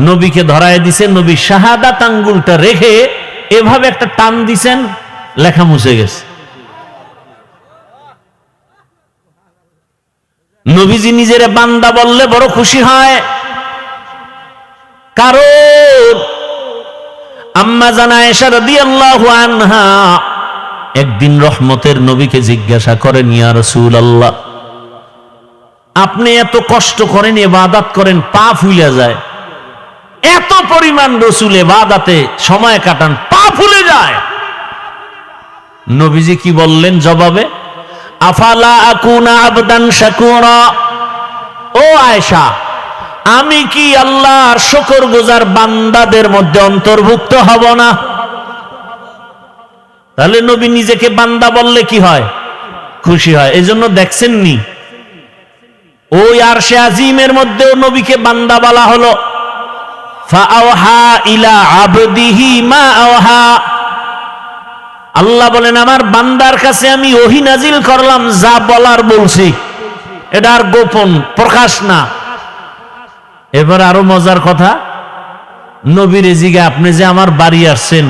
নবীকে ধরায় দিছেন। নবী শাহাদাত আঙ্গুলটা রেখে এভাবে একটা টান দিছেন, লেখা মুছে গেছে। নবীজি নিজের বান্দা বললে বড় খুশি হয়। কারণ আম্মা জানা আয়েশা রাদিয়াল্লাহু আনহা একদিন রহমতের নবীকে জিজ্ঞাসা করেন, ইয়া রাসূলুল্লাহ, আপনি এত কষ্ট করেন, ইবাদত করেন, পা ফুলে যায়, এত পরিমাণ রসুল ইবাদতে সময় কাটান, পা ফুলে যায়। নবীজি কি বললেন জবাবে? আফালা আকুনা আবদান শাকুরা, ও আয়েশা, আমি কি আল্লাহর শুকরগুজার বান্দাদের মধ্যে অন্তর্ভুক্ত হব না? তাহলে নবী নিজেকে বান্দা বললে কি হয়? খুশি হয়। এজন্য দেখছেন নি ওই আরশে আজিমের মধ্যেও নবীকে বান্দা বলা হলো। ফাআওহা ইলা আবদিহি মা আওহা, আল্লাহ বলেন আমার বান্দার কাছে আমি ওহী নাজিল করলাম, যা বলার বলছি, এটা আর গোপন প্রকাশ না। এবার আরো মজার কথা, নবীর জিগা আপনি যে আমার বাড়ি আসছেন,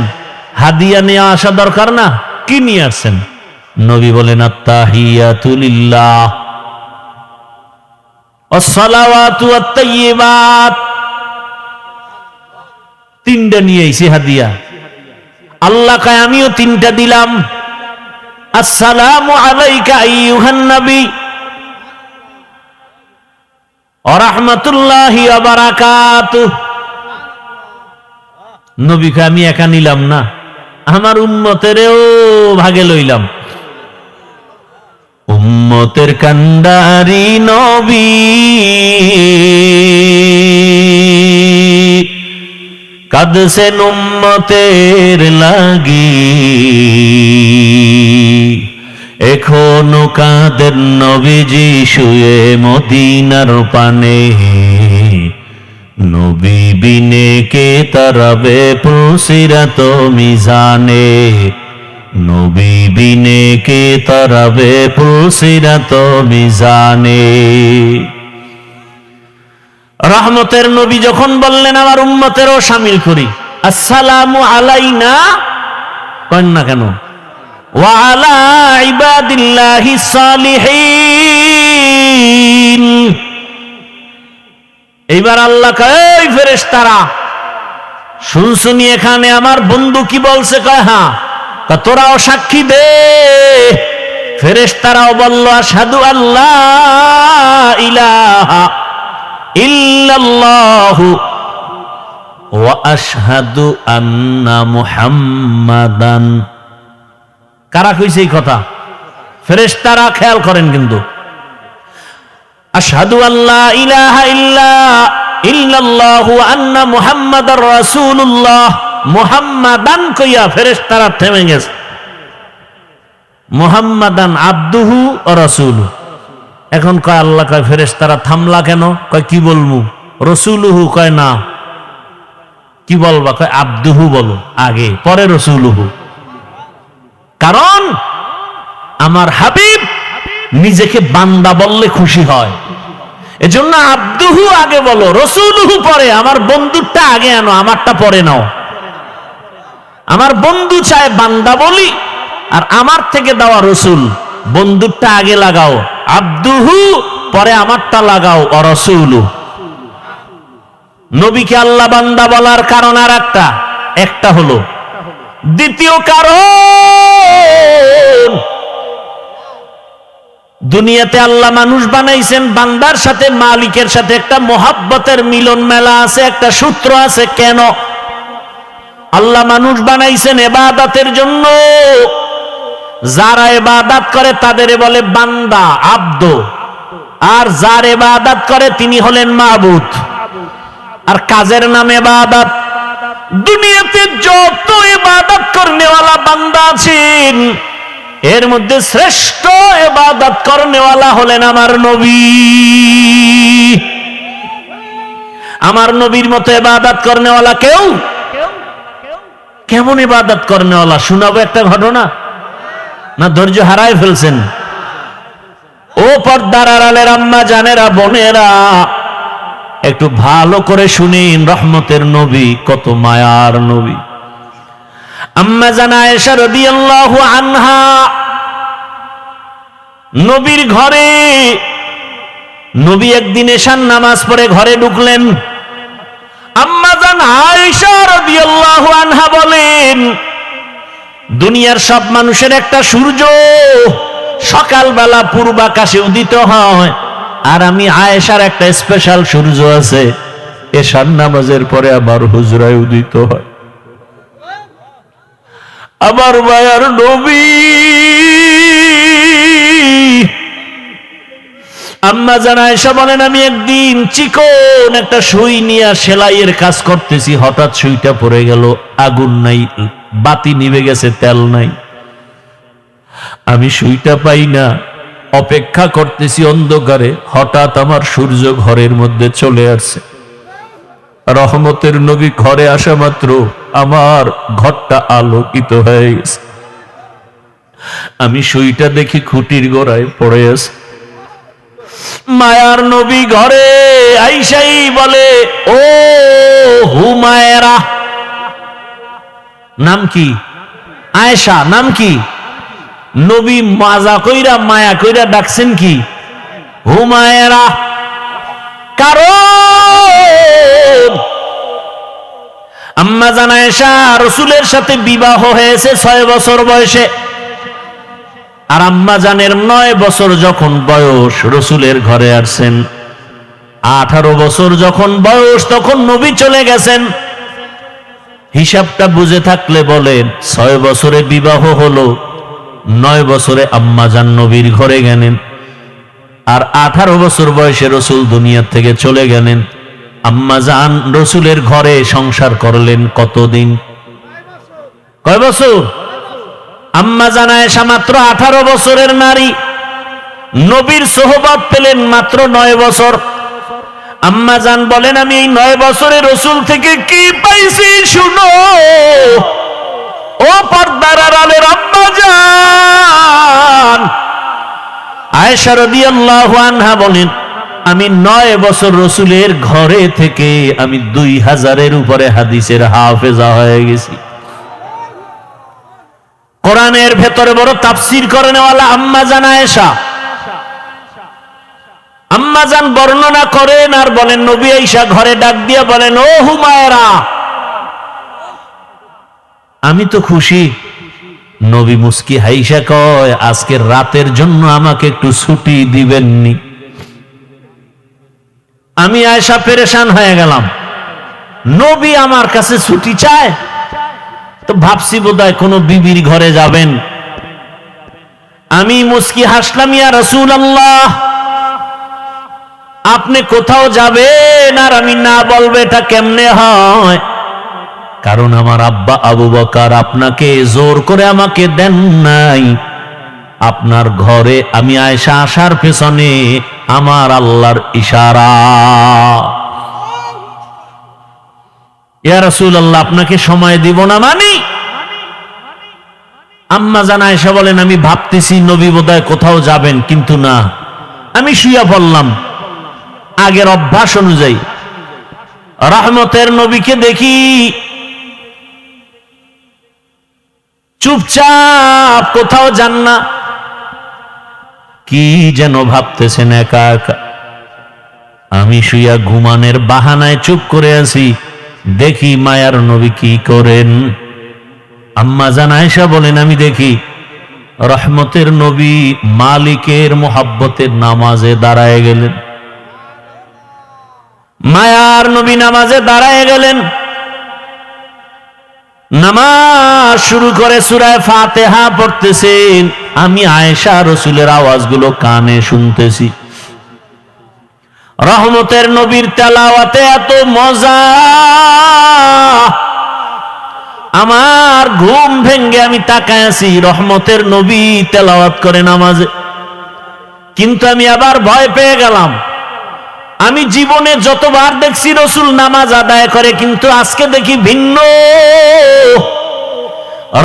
হাদিয়া নিয়ে আসা দরকার না? কি নিয়ে আসছেন? নবী বলেন আত্তাহিয়াতু লিল্লাহ ওয়াসসালাওয়াতু ওয়াত-তাইয়্যিবাত, তিনটা নিয়ে আইছি হাদিয়া। আল্লাহ কয় আমিও তিনটা দিলাম। আসসালামু আলাইকা আইয়ুহান নবী ওয়া রাহমাতুল্লাহি ওয়া বারাকাতুহু। নবীকে আমি একা নিলাম না, আমার উম্মতেরও ভাগে লইলাম। উম্মতের কান্ডারি নবী, কাঁদছেন উম্মতের লাগি, এখনো কাঁদেন নবীজি শুয়ে মদিনার পানে। নবী বিনে কে তারাবে পুলসিরাত মিজানে, নবী বিনে কে তারাবে পুলসিরাত মিজানে। রহমতের নবী যখন বললেন আমার উম্মতেরও শামিল করি, আসসালামু আলাইনা কন না কেন, ওয়া আলা ইবাদিল্লাহিস সালিহিন। এইবার আল্লাহ কয় এই ফেরেশতারা শুনছুনি এখানে আমার বন্ধু কি বলছে? কয় হ্যাঁ। তোরাও সাক্ষী দে। ফেরেশতারাও বলল আশহাদু আল্লাহ ইলাহা ইল্লাল্লাহু ওয়া আশহাদু আন্না মুহাম্মাদান। কারা কইছে এই কথা? ফেরেশতারা। খেয়াল করেন কিন্তু, আশহাদু আল্লা ইলাহা ইল্লাল্লাহু আন্না মুহাম্মাদার রাসূলুল্লাহ, মুহাম্মাদান কইয়া ফেরেশতারা থেমে গেছে। মুহাম্মাদান আবদুহু ওয়া রাসূলুহু। এখন কয় আল্লাহ কয় ফেরেশতারা থামলা কেন? কয় কি বলবো? রাসূলুহু কয় না। কি বলবা? কয় আবদুহু বলো আগে, পরে রাসূলুহু। কারণ আমার হাবিব নিজেকে বান্দা বললে খুশি হয়, এজন্য আবদুহু আগে বলো, রাসূলুহু পরে। আমার বন্ধুরটা আগে আনো, আমারটা পরে নাও। আমার বন্ধু চায় বান্দা বলি, আর আমার থেকে দেওয়া রসুল। বন্ধুরটা আগে লাগাও আবদুহু, পরে আমারটা লাগাও রাসূলুহু। নবীকে আল্লাহ বান্দা বলার কারণ আর একটা হলো। দ্বিতীয় কারণ, দুনিয়াতে আল্লাহ মানুষ বানাইছেন, বান্দার সাথে মালিকের সাথে একটা মোহাব্বতের মিলন মেলা আছে, একটা সূত্র আছে। কেন আল্লাহ মানুষ বানাইছেন? ইবাদতের জন্য। যারা ইবাদত করে তাদের বলে বান্দা, আব্দ। আর যার ইবাদত করে তিনি হলেন মাবুদ। আর কাজের নাম ইবাদত। দুনিয়াতে যত ইবাদত করনেওয়ালা বান্দা আছেন, এর মধ্যে শ্রেষ্ঠ ইবাদত করনেওয়ালা হলেন আমার নবী। আমার নবীর মতো ইবাদত করনেওয়ালা কেউ? কেমন ইবাদত করনেওয়ালা শোনাবো একটা ঘটনা, না ধৈর্য হারায় ফেলছেন? ও পর্দার আড়ালের আম্মা জানেরা, বোনেরা, একটু ভালো করে শুনেন। রহমতের নবী কত মায়ার নবী। আম্মা জান আয়েশা রাদিয়াল্লাহু আনহা নবীর ঘরে, নবী একদিন এশার নামাজ পড়ে ঘরে ঢুকলেন। আম্মা জান আয়েশা রাদিয়াল্লাহু আনহা বলেন, দুনিয়ার সব মানুষের একটা সূর্য সকালবেলা পূর্বাকাশে উদিত হয়, আর আমি আয়েশার একটা স্পেশাল সূর্য আছে, এশার নামাজের পরে আবার হুজরায় উদিত হয়। আমার মায়ার নবী আম্মা জান আয়েশা বলেন, আমি একদিন চিকন একটা সুই নিয়ে সেলাইয়ের কাজ করতেছি, হঠাৎ সুইটা পড়ে গেল, আগুন নাই, বাতি নিভে গেছে, তেল নাই, আমি সুইটা পাই না, অপেক্ষা করতেছি অন্ধকারে। হঠাৎ আমার সূর্য ঘরের মধ্যে চলে আসছে। রহমতের নবী ঘরে আসা মাত্র আমার ঘরটা আলোকিত হয়ে গেছে। আমি সুইটা দেখি খুঁটির গোড়ায় পড়ে আছে। মায়ার নবী ঘরে আইসাই বলে, ও হুমায়রা। নাম কি? আয়েশা। নাম কি? নবী মাজা কইরা মায়া কইরা ডাকছেন কি? হুমায়রা। কারণ আম্মা জান আয়েশা রাসূলের সাথে বিবাহ হয়েছে 6 বছর বয়সে, আর আম্মা জানের 9 বছর যখন বয়স রাসূলের ঘরে আসছেন। 18 বছর যখন বয়স তখন নবী চলে গেছেন। হিসাবটা বুঝে থাকলে বলেন, 6 বছরে বিবাহ হলো, 9 বছরে আম্মা জান নবীর ঘরে গেলেন, আর 18 বছর বয়সে রাসূল দুনিয়া থেকে চলে গেলেন। আম্মা জান রাসূলের ঘরে সংসার করলেন কতদিন? কয় বছর? আম্মা জান আয়েশা মাত্র 18 বছরের নারী, নবীর সোহবত পেলেন মাত্র 9 বছর। আম্মা জান বলেন, আমি এই 9 বছরে রাসূল থেকে কি পাইছি শুনো। ও পর্দার আড়ালের আম্মা জান আয়েশা রাদিয়াল্লাহু আনহা বলেন, আমি 9 বছর রাসূলের ঘরে থেকে আমি 2000-এর উপরে হাদিসের হাফেজা হয়ে গেছি। কোরআনের ভেতরে বড় তাফসীর করে নেওয়ালা আম্মা জান আয়েশা। আম্মা জান বর্ণনা করেন আর বলেন, নবী আয়েশা ঘরে ডাক দিয়ে বলেন, ও হুমায়রা। আমি তো খুশি। নবী মুস্কি হাইসা কয়, আজকে রাতের জন্য আমাকে একটু ছুটি দিবেননি? আমি আয়েশা পেরেশান হয়ে গেলাম, নবী আমার কাছে ছুটি চায়। তো ভাবছি বোধহয় কোনো বিবির ঘরে যাবেন। আমি মুস্কি হাসলাম, ইয়া রাসূলুল্লাহ, আপনি কোথাও যাবেন আর আমি না বলবো, এটা কেমনে হয়? কারণ আমার আব্বা আবু বকর আপনাকে জোর করে আমাকে দেন নাই। আপনার ঘরে আমি আয়েশা আসার পেছনে আমার আল্লাহর ইশারা। ইয়া রাসূলুল্লাহ, আপনাকে সময় দিব না মানি? আম্মা জান আয়েশা বলেন, আমি ভাবতেছি নবী বোধহয় কোথাও যাবেন, কিন্তু না, আমি শুয়ে পড়লাম আগের অভ্যাস অনুযায়ী। রহমতের নবীকে দেখি চুপচাপ, কোথাও যান না, কি যেন ভাবতেছেন একা একা। আমি শুয়া ঘুমানের বাহানায় চুপ করে আছি, দেখি মায়ার নবী কি করেন। আম্মা জান আয়েশা বলেন, আমি দেখি রহমতের নবী মালিকের মোহাব্বতের নামাজে দাঁড়ায় গেলেন। মায়ার নবী নামাজে দাঁড়ায় গেলেন, নামাজ শুরু করে সূরা ফাতিহা পড়তেছেন। আমি আয়েশা রাসূলের আওয়াজগুলো কানে শুনতেছি। রহমতের নবীর তেলাওয়াতে এত মজা, আমার ঘুম ভেঙ্গে আমি তাকায় আছি, রহমতের নবী তেলাওয়াত করে নামাজে। কিন্তু আমি আবার ভয় পেয়ে গেলাম। আমি জীবনে যতবার দেখছি রাসূল নামাজ আদায় করে, কিন্তু আজকে দেখি ভিন্ন।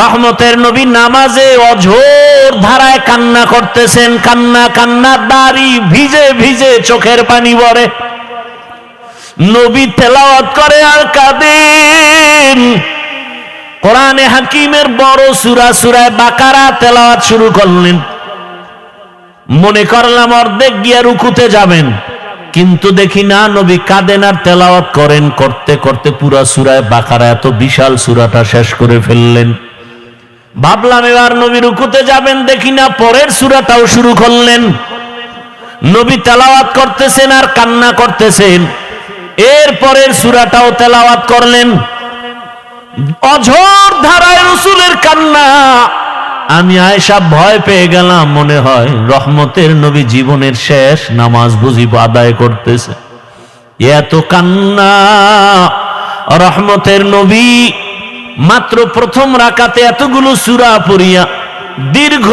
রহমতের নবী নামাজে অঝোর ধারায় কান্না করতেছেন, কান্না কান্না, দাড়ি ভিজে ভিজে চোখের পানি পড়ে। নবী তেলাওয়াত করে আর কাঁদেন। কোরআনে হাকিমের বড় সূরা সূরা বাকারা তেলাওয়াত শুরু করলেন। মনে করলাম অর্ধেক গিয়ে রুকুতে যাবেন, কিন্তু দেখি না, নবী কাঁদেন আর তেলাওয়াত করেন। করতে করতে পুরা সূরা বাকারা, এত বিশাল সূরাটা শেষ করে ফেললেন। ভাবলাম এবার নবী রুকুতে যাবেন, দেখি না, পরের সূরাটাও শুরু করলেন। নবী তেলাওয়াত করতেছেন আর কান্না করতেছেন। এর পরের সূরাটাও তেলাওয়াত করলেন। অঝোর ধারায় রাসূলের কান্না। আমি আয়েশা ভয় পেয়ে গেলাম, মনে হয় রহমতের নবী জীবনের শেষ নামাজ বুঝি আদায় করতেছে। এত কান্না। রহমতের নবী মাত্র প্রথম রাকাতে এতগুলো সূরা পড়িয়া দীর্ঘ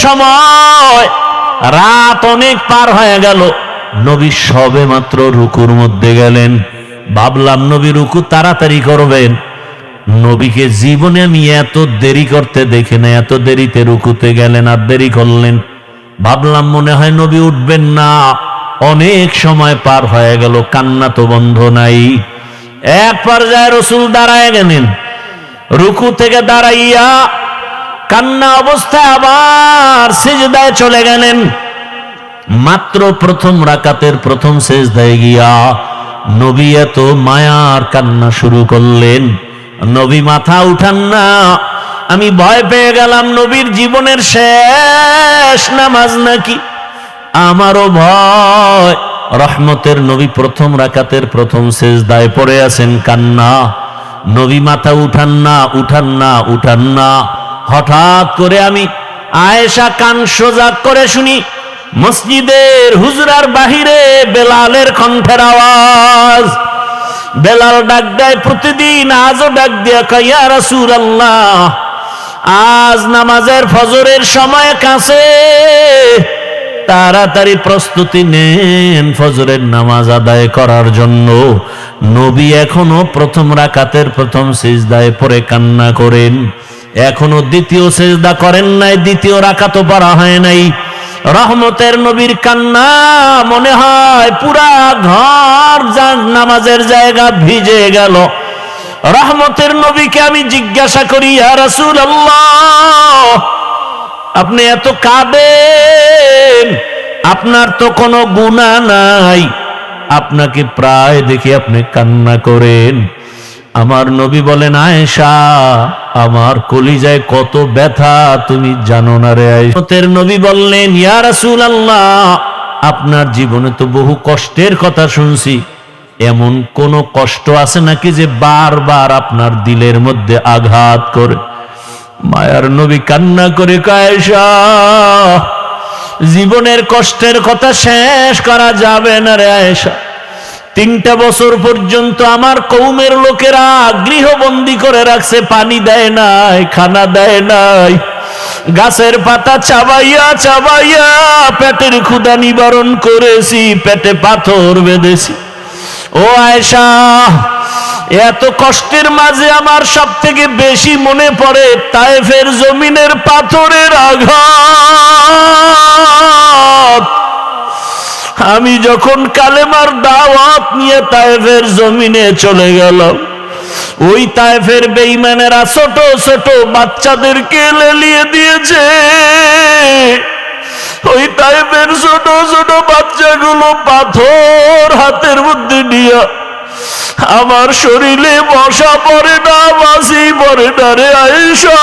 সময়, রাত অনেক পার হয়ে গেল, নবী সবে মাত্র রুকুর মধ্যে গেলেন। ভাবলাম নবী রুকু তাড়াতাড়ি করবেন, নবীকে জীবনে আমি এত দেরি করতে দেখি না, এত দেরিতে রুকুতে গেলেন আর দেরি করলেন। ভাবলাম মনে হয় নবী উঠবেন না, অনেক সময় পার হয়ে গেল, কান্না তো বন্ধ নাই। এক পর্যায়ে রাসূল দাঁড়ায় গেলেন, রুকু থেকে দাঁড়াইয়া কান্না অবস্থায় আবার সিজদায় চলে গেলেন। মাত্র প্রথম রাকাতের প্রথম সিজদায় গিয়া নবী এত মায়ার কান্না শুরু করলেন। নবী মাথা উঠান না। আমি ভয় পেয়ে গেলাম নবীর জীবনের শেষ নামাজ নাকি, আমারও ভয়। রহমতের নবী প্রথম রাকাতের প্রথম সিজদায় পড়ে আছেন, কান্না। নবী মাথা উঠান না, উঠান না, উঠান না। হঠাৎ করে আমি আয়েশা কান সোজা করে শুনি মসজিদের হুজরার বাহিরে বেলালের কণ্ঠের আওয়াজ। বেলাল ডাক দেয় প্রতিদিন, আজও ডাক দিয়া কয়, ইয়া রাসূলুল্লাহ, আজ নামাজের ফজরের সময় কাছে, তাড়াতাড়ি প্রস্তুতি নেন ফজরের নামাজ আদায় করার জন্য। নবী এখনো প্রথম রাকাতের প্রথম সিজদায় পড়ে কান্না করেন, এখনো দ্বিতীয় সিজদা করেন নাই, দ্বিতীয় রাকাতও পড়া হয় নাই। রহমতের নবীর কান্না মনে হয় পুরা ঘর নামাজের জায়গা ভিজে গেল। রহমতের নবীকে আমি জিজ্ঞাসা করি, ইয়া রাসূলুল্লাহ, আপনি এত কাঁদেন, আপনার তো কোনো গুনাহ নাই, আপনাকে প্রায় দেখি আপনি কান্না করেন। আমার নবী বলেন, আয়েশা, আমার কলিজায় কত ব্যথা তুমি জানো না রে আয়েশা। নবী বললেন, ইয়া রাসূলুল্লাহ, আপনার জীবনে তো বহু কষ্টের কথা শুনছি, এমন কোন কষ্ট আছে নাকি যে বারবার আপনার দিলের মধ্যে আঘাত করে? মায়ার নবী কান্না করে কয়, আয়েশা, জীবনের কষ্টের কথা শেষ করা যাবে না রে আয়েশা। 3টা বছর পর্যন্ত আমার কওমের লোকেরা গৃহবন্দী করে রাখছে, পানি দেয় নাই, খানা দেয় নাই, গাছের পাতা চাবাইয়া চাবাইয়া পেটের ক্ষুধা নিবারণ করেছি, পেটে পাথর বেঁধেছি। ও আয়েশা, এত কষ্টের মাঝে আমার সব থেকে বেশি মনে পড়ে তায়েফের জমিনের পাথরের আঘাত। আমি যখন কালেমার দাওয়াত নিয়ে তায়েফের জমিনে চলে গেলাম, ওই তায়েফের বেঈমানেরা ছোট ছোট বাচ্চাদেরকে লেলিয়ে দিয়েছে। ওই তায়েফের ছোট ছোট বাচ্চাগুলো পাথর হাতের মধ্যে নিয়ে আমার শরীরে বসা পড়ে না, বাসি পড়ে না রে আয়েশা।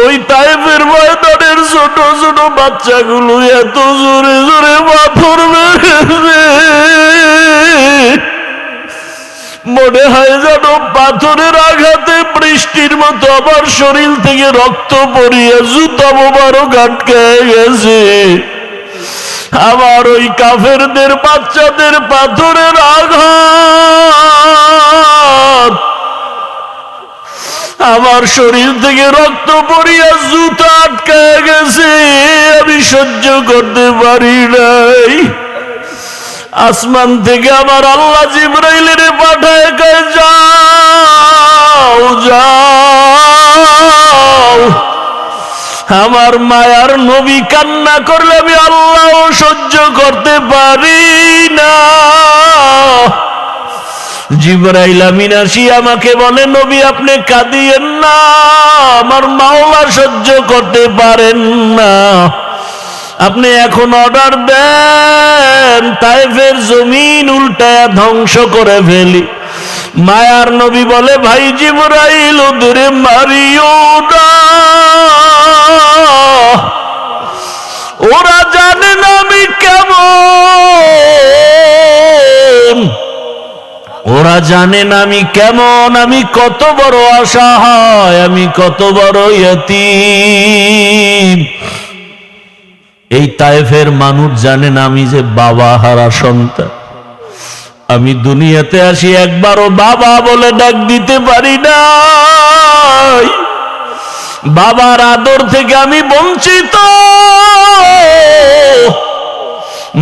ওই তায়েফের ময়দানের ছোট ছোট বাচ্চাগুলো এত জোরে জোরে পাথর মেরেছে, মনে হয় যেন পাথরের আঘাতে বৃষ্টির মতো আমার শরীর থেকে রক্ত পড়িয়ে জুতা মোবারক আটকে গেছে। আমার ওই কাফেরদের বাচ্চাদের পাথরের আঘাত আমার শরীর থেকে রক্ত পড়িয়া জুতা আটকে গেছে, আমি সহ্য করতে পারি নাই। আসমান থেকে আমার আল্লাহ জিবরাইলের পাঠায় কয়, যাও যাও, আমার মায়ার নবী কান্না করলে আমি আল্লাহ সহ্য করতে পারি না। জিবরাইল আমিন আসি আমাকে বলে, নবী আপনি কাঁদিয়েন না, আমার মাওলা সহ্য করতে পারেন না, আপনি এখন অর্ডার দেন তায়েফের জমিন উল্টায়া ধ্বংস করে ফেলি। মায়ার নবী বলে, ভাই জিবরাইল ওদের মারিও না, ওরা জানে না আমি কেমন, ওরা জানে না আমি কেমন, আমি কত বড় অসহায়, আমি কত বড় ইয়তীম। এই তায়েফের মানুষ জানে না আমি যে বাবা হারা সন্তান। আমি দুনিয়াতে আসি একবারও বাবা বলে ডাক দিতে পারি না। বাবার আদর থেকে আমি বঞ্চিত,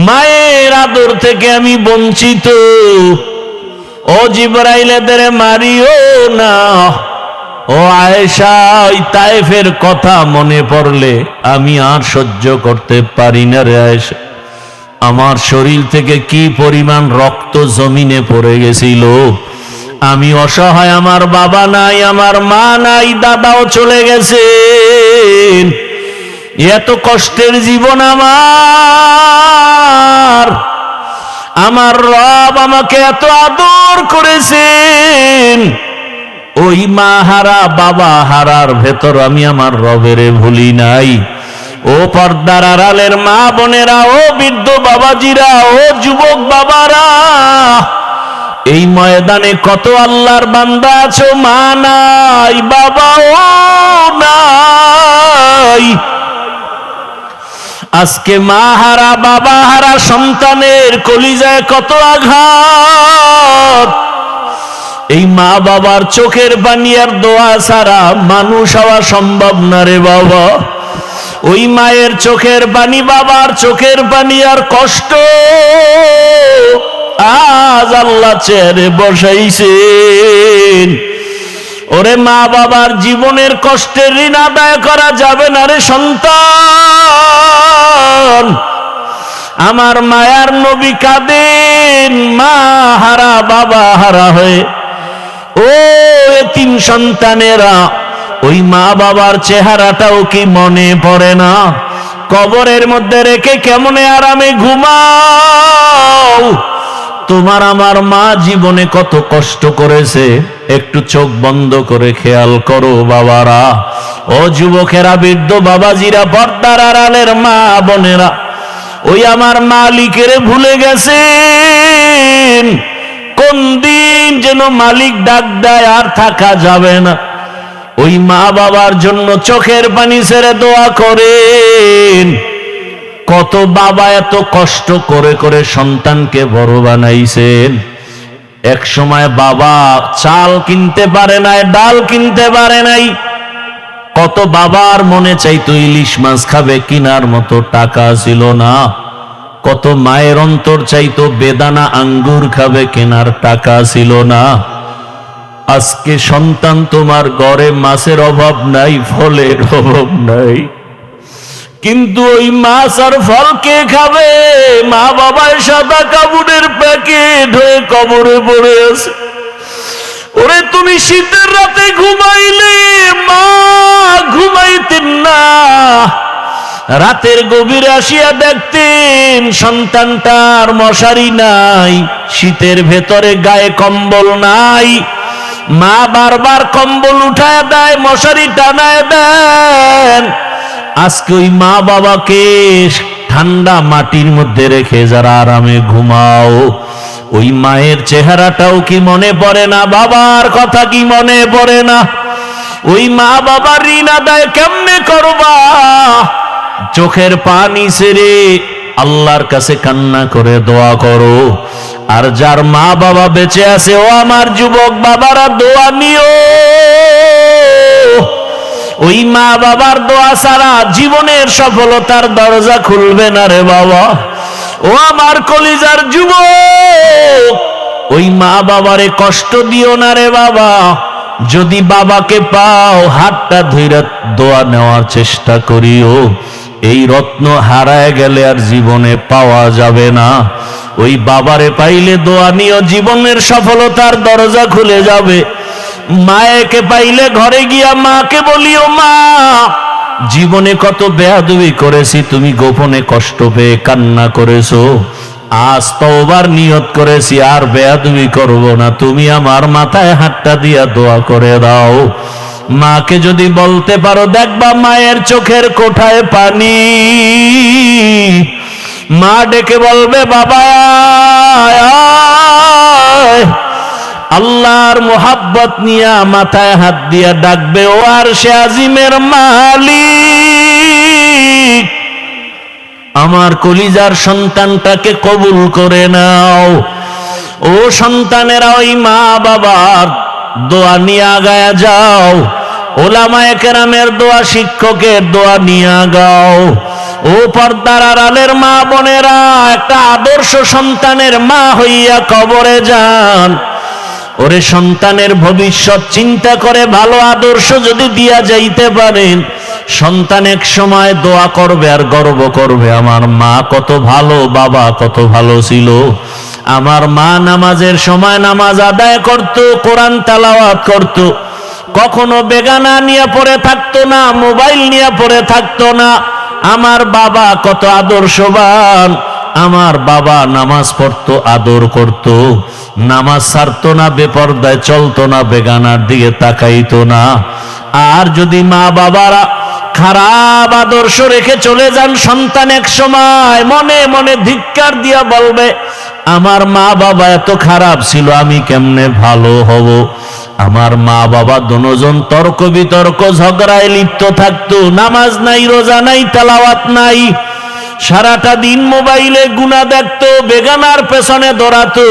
মায়ের আদর থেকে আমি বঞ্চিত। ও জিবরাইল এদের মারিও না। ও আয়েশা, ওই তায়েফের কথা মনে পড়লে আমি আর সহ্য করতে পারি না রে আয়েশা। আমার শরীর থেকে কি পরিমাণ রক্ত জমিনে পড়ে গেছিল। আমি অসহায়, আমার বাবা নাই, আমার মা নাই, দাদাও চলে গেছে। এত কষ্টের জীবন আমার রব আমাকে এত আদর করেছেন। ওই মা হারা বাবা হারার ভেতর আমি আমার রবের ভুলি নাই। ও পর্দার আড়ালের মা বোনেরা, ও বৃদ্ধ বাবাজিরা, ও যুবক বাবারা, এই ময়দানে কত আল্লাহর বান্দা আছো, মা নাই, বাবাও নাই। আজকে মা হারা বাবা হারা সন্তানের কলিজায় কত আঘাত। এই মা বাবার চোখের পানি আর দোয়া ছাড়া মানুষ হওয়া সম্ভব না রে বাবা। ওই মায়ের চোখের পানি, বাবার চোখের পানি আর কষ্ট আজ আল্লাহ চেয়ারে বসাইছেন। ওরে মা বাবার জীবনের কষ্টের ঋণ আদায় করা যাবে না রে সন্তান। আমার মায়ার নবী কাঁদেন মা হারা বাবা হারা হয়ে। ও এতিম সন্তানেরা, ওই মা বাবার চেহারাটাও কি মনে পড়ে না? কবরের মধ্যে রেখে কেমনে আরামে ঘুমাও। তোমার আমার মা জীবনে কত কষ্ট করেছে, একটু চোখ বন্ধ করে খেয়াল করো বাবারা। ও যুবকেরা, বৃদ্ধ বাবাজিরা, পর্দার আড়ালের মা বোনেরা, ওই আমার মালিকের ভুলে গেছেন। কোন দিন যেন মালিক ডাক দেয় আর থাকা যাবে না। ওই মা বাবার জন্য চোখের পানি ছেড়ে দোয়া করেন। কত বাবা এত কষ্ট করে করে সন্তানকে বড় বানাইছেন। এক সময় বাবা চাল কিনতে পারে নাই, ডাল কিনতে পারে নাই। কত বাবার মনে চাইতো ইলিশ মাছ খাবে, কিনার মতো টাকা ছিল না। কত মায়ের অন্তর চাইতো বেদানা আঙ্গুর খাবে, কেনার টাকা ছিল না। আজকে সন্তান তোমার ঘরে মাছের অভাব নাই, ফলের অভাব নাই, কিন্তু ওই মাছ আর ফল কে খাবে? মা বাবার সাদা কাপড়ের প্যাকেট হয়ে কবরে পড়ে আছে। ওরে তুমি শীতের রাতে ঘুমাইলে মা ঘুমাইতেন না। রাতের গভীরে আসিয়া দেখতেন সন্তানটার মশারি নাই, শীতের ভেতরে গায়ে কম্বল নাই। মা বারবার কম্বল উঠায় দেয়, মশারি টানায় দেন। আজকে ওই মা বাবাকে ঠান্ডা মাটির মধ্যে রেখে যারা আরামে ঘুমাও, ওই মায়ের চেহারাটাও কি মনে পড়ে না? বাবার কথা কি মনে পড়ে না? ওই মা বাবার ঋণ আদায় কেমনে করবা? চোখের পানি ছেড়ে আল্লাহর কাছে কান্না করে দোয়া করো। আর যার মা বাবা বেঁচে আছে, ও আমার যুবক বাবারা, দোয়া নিও। ওই মা বাবার দোয়া ছাড়া জীবনের সফলতার দরজা খুলবে না রে বাবা। ও আমার কলিজার যুবক, ওই মা বাবারে কষ্ট দিও না রে বাবা। যদি বাবাকে পাও, হাতটা ধরে দোয়া নেওয়ার চেষ্টা করিও। এই রত্ন হারায় গেলে আর জীবনে পাওয়া যাবে না। ওই বাবারে পাইলে দোয়া নিও, জীবনের সফলতার দরজা খুলে যাবে। মায়েকে পাইলে ঘরে গিয়া মাকে বলিও, মা জীবনে কত বেয়াদবি করেছি, তুমি গোপনে কষ্ট পেয়ে কান্না করেছো। আজ তওবার নিয়ত করেছি আর বেয়াদবি করব না, তুমি আমার মাথায় হাতটা দিয়া দোয়া করে দাও। মাকে যদি বলতে পারো, দেখবা মায়ের চোখের কোঠায় পানি। মা ডেকে বলবে, বাবা আয়। মোহাব্বত নিয়া মাথায় হাত দিয়া ডাকবে, ও আরশে আজিমের মালিক, আমার কলিজার সন্তানটাকে কবুল করে নাও। ও সন্তানেরা, ওই মা বাবার দোয়া নিয়ে আগায়া যাও, ওলামায়ে কেরামের দোয়া, শিক্ষকের দোয়া নিয়ে আগাও। ও পর্দার আড়ালের মা বোনেরা, একটা আদর্শ সন্তানের মা হইয়া কবরে যান। ওরে সন্তানের ভবিষ্যৎ চিন্তা করে ভালো আদর্শ যদি দিয়া যাইতে পারেন, সন্তান এক সময় দোয়া করবে আর গর্ব করবে, আমার মা কত ভালো, বাবা কত ভালো ছিল। আমার মা নামাজের সময় নামাজ আদায় করত, কোরআন তেলাওয়াত করত, কখনো বেগানা নিয়ে পড়ে থাকতো না, মোবাইল নিয়ে পড়ে থাকতো না। আমার বাবা কত আদর্শবান, আমার বাবা নামাজ পড়তো, আদর করত, নামাজ ছাড়তো না, বেপরদায় চলতো না, বেগানার দিকে তাকাইতো না। আর যদি মা বাবারা খারাপ আদর্শ রেখে চলে যান, সন্তান এক সময় মনে মনে ধিক্কার দিয়া বলবে, আমার মা বাবা এত খারাপ ছিল, আমি কেমনে ভালো হব। আমার মা বাবা দুজন তর্ক বিতর্ক ঝগড়ায় লিপ্ত থাকতো, নামাজ নাই, রোজা নাই, তেলাওয়াত নাই, সারাটা দিন মোবাইলে গুনাহ দেখতো, বেগানার পেছনে দৌড়াতো,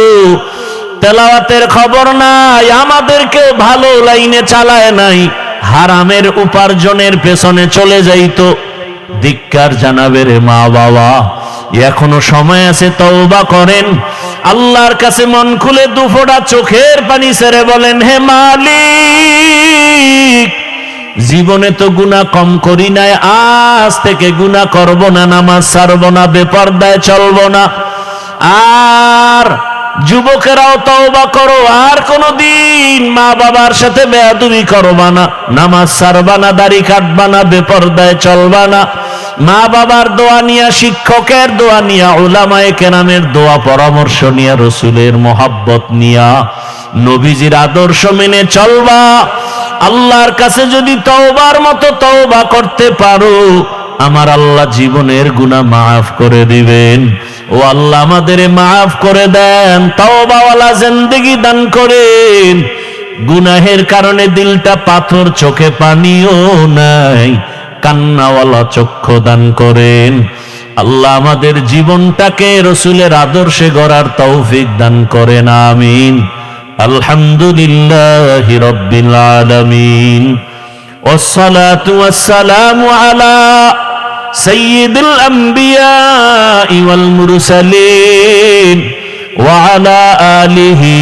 তেলাওয়াতের খবর নাই, আমাদেরকে ভালো লাইনে চালায় নাই, হারামের উপার্জনের পেছনে চলে যাইতো। ধিক্কার জানাবে রে মা বাবা, এখনো সময় আছে, তওবা করেন, আল্লাহর কাছে মন খুলে দুফোঁটা চোখের পানি ছেড়ে বলেন, হে মালিক, জীবনে তো গুনাহ কম করি নাই, আজ থেকে গুনাহ করব না, নামাজ ছাড়ব না, বেপরদায় চলব না। আর যুবকেরাও তওবা করো, আর কোনদিন মা বাবার সাথে বেয়াদবি করবা না, নামাজ ছাড়বা না, দাড়ি কাটবা না, বেপরদায় চলবা না। মা বাবার দোয়া নিয়া, শিক্ষকের দোয়া নিয়া, উলামায়ে কেরামের দোয়া পরামর্শ নিয়া, রসুলের মোহাব্বত নিয়া, নবীজির আদর্শ মেনে চলবা। আল্লাহর কাছে যদি তওবার মতো তওবা করতে পারো, আমার আল্লাহ জীবনের গুনাহ মাফ করে দিবেন। ও আল্লাহ আমাদের মাফ করে দেন, তওবাওয়ালা জিন্দেগি দান করেন। গুনাহের কারণে দিলটা পাথর, চোখে পানিও নাই, কান্নাওয়ালা চক্ষু দান করেন। আল্লাহ আমাদের জীবনটাকে রসুলের আদর্শে গড়ার তৌফিক দান করেন, আমিন। আলহামদুলিল্লাহি রাব্বিল আলামিন, ওয়াসসালাতু ওয়াসসালামু আলা সাইয়্যিদিল আমবিয়াই ওয়াল মুরসালিন ওয়া আলা আলিহি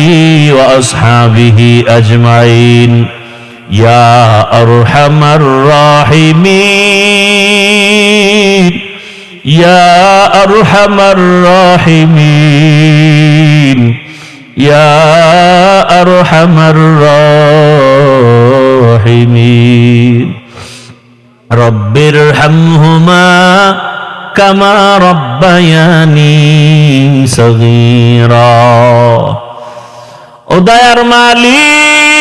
ওয়া আসহাবিহি আজমাইন। ইয়া আরহামার রাহিমিন, ইয়া আরহামার রাহিমিন, ইয়া আরহামার রাহিমিন। রব্বির হামহুমা কামা রব্বায়ানি সগীরা। ও দয়ার মালিক,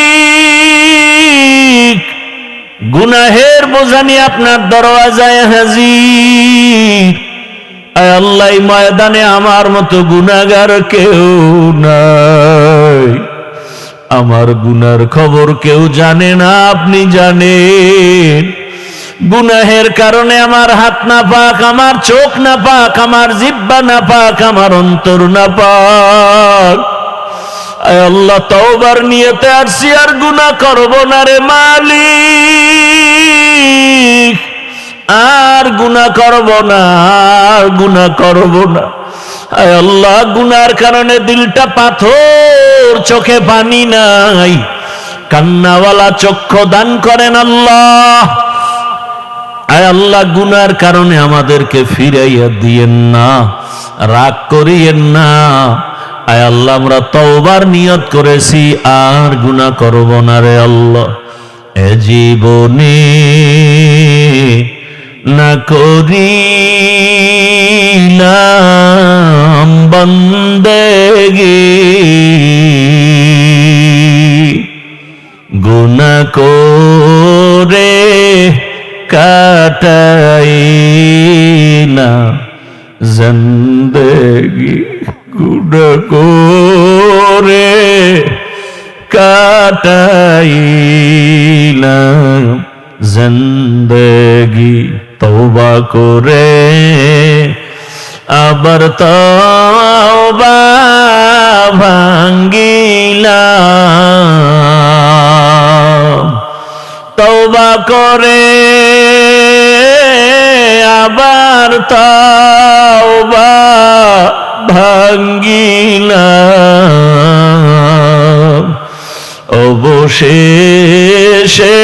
গুনাহের বোঝা নিয়ে আপনার দরওয়াজায় হাজির। আয় আল্লাহ, ময়দানে আমার মতো গুনাহগার কেউ নাই, আমার গুনার খবর কেউ জানে না, আপনি জানেন। গুনাহের কারণে আমার হাত না পাক, আমার চোখ না পাক, আমার জিহ্বা না পাক, আমার অন্তর না পাক। আয় আল্লাহ, তওবার নিয়তে আসছি, আর গুনাহ করব না রে মালিক, আর গুনাহ করব না, আর গুনাহ করব না। আয় আল্লাহ, গুনার কারণে দিলটা পাথর, চোখে পানি নাই, কান্নাওয়ালা চক্ষু দান করেন আল্লাহ। আয় আল্লাহ, গুনার কারণে আমাদেরকে ফিরাইয়া দিয়েন না, রাগ করিয়েন না। আয় আল্লাহ, আমরা তওবার নিয়ত করেছি, আর গুনাহ করব না রে আল্লাহ। এ জীবনে না করিলাম বন্দেগি, গুনাহ করে কাটাইলাম জিন্দেগি, গুনাহ করে কাটাইলাম জিন্দেগি তওবা করে আবার তওবা ভাঙ্গিলাম তওবা করে আবার তওবা ভাঙ্গিলাম অবশেষে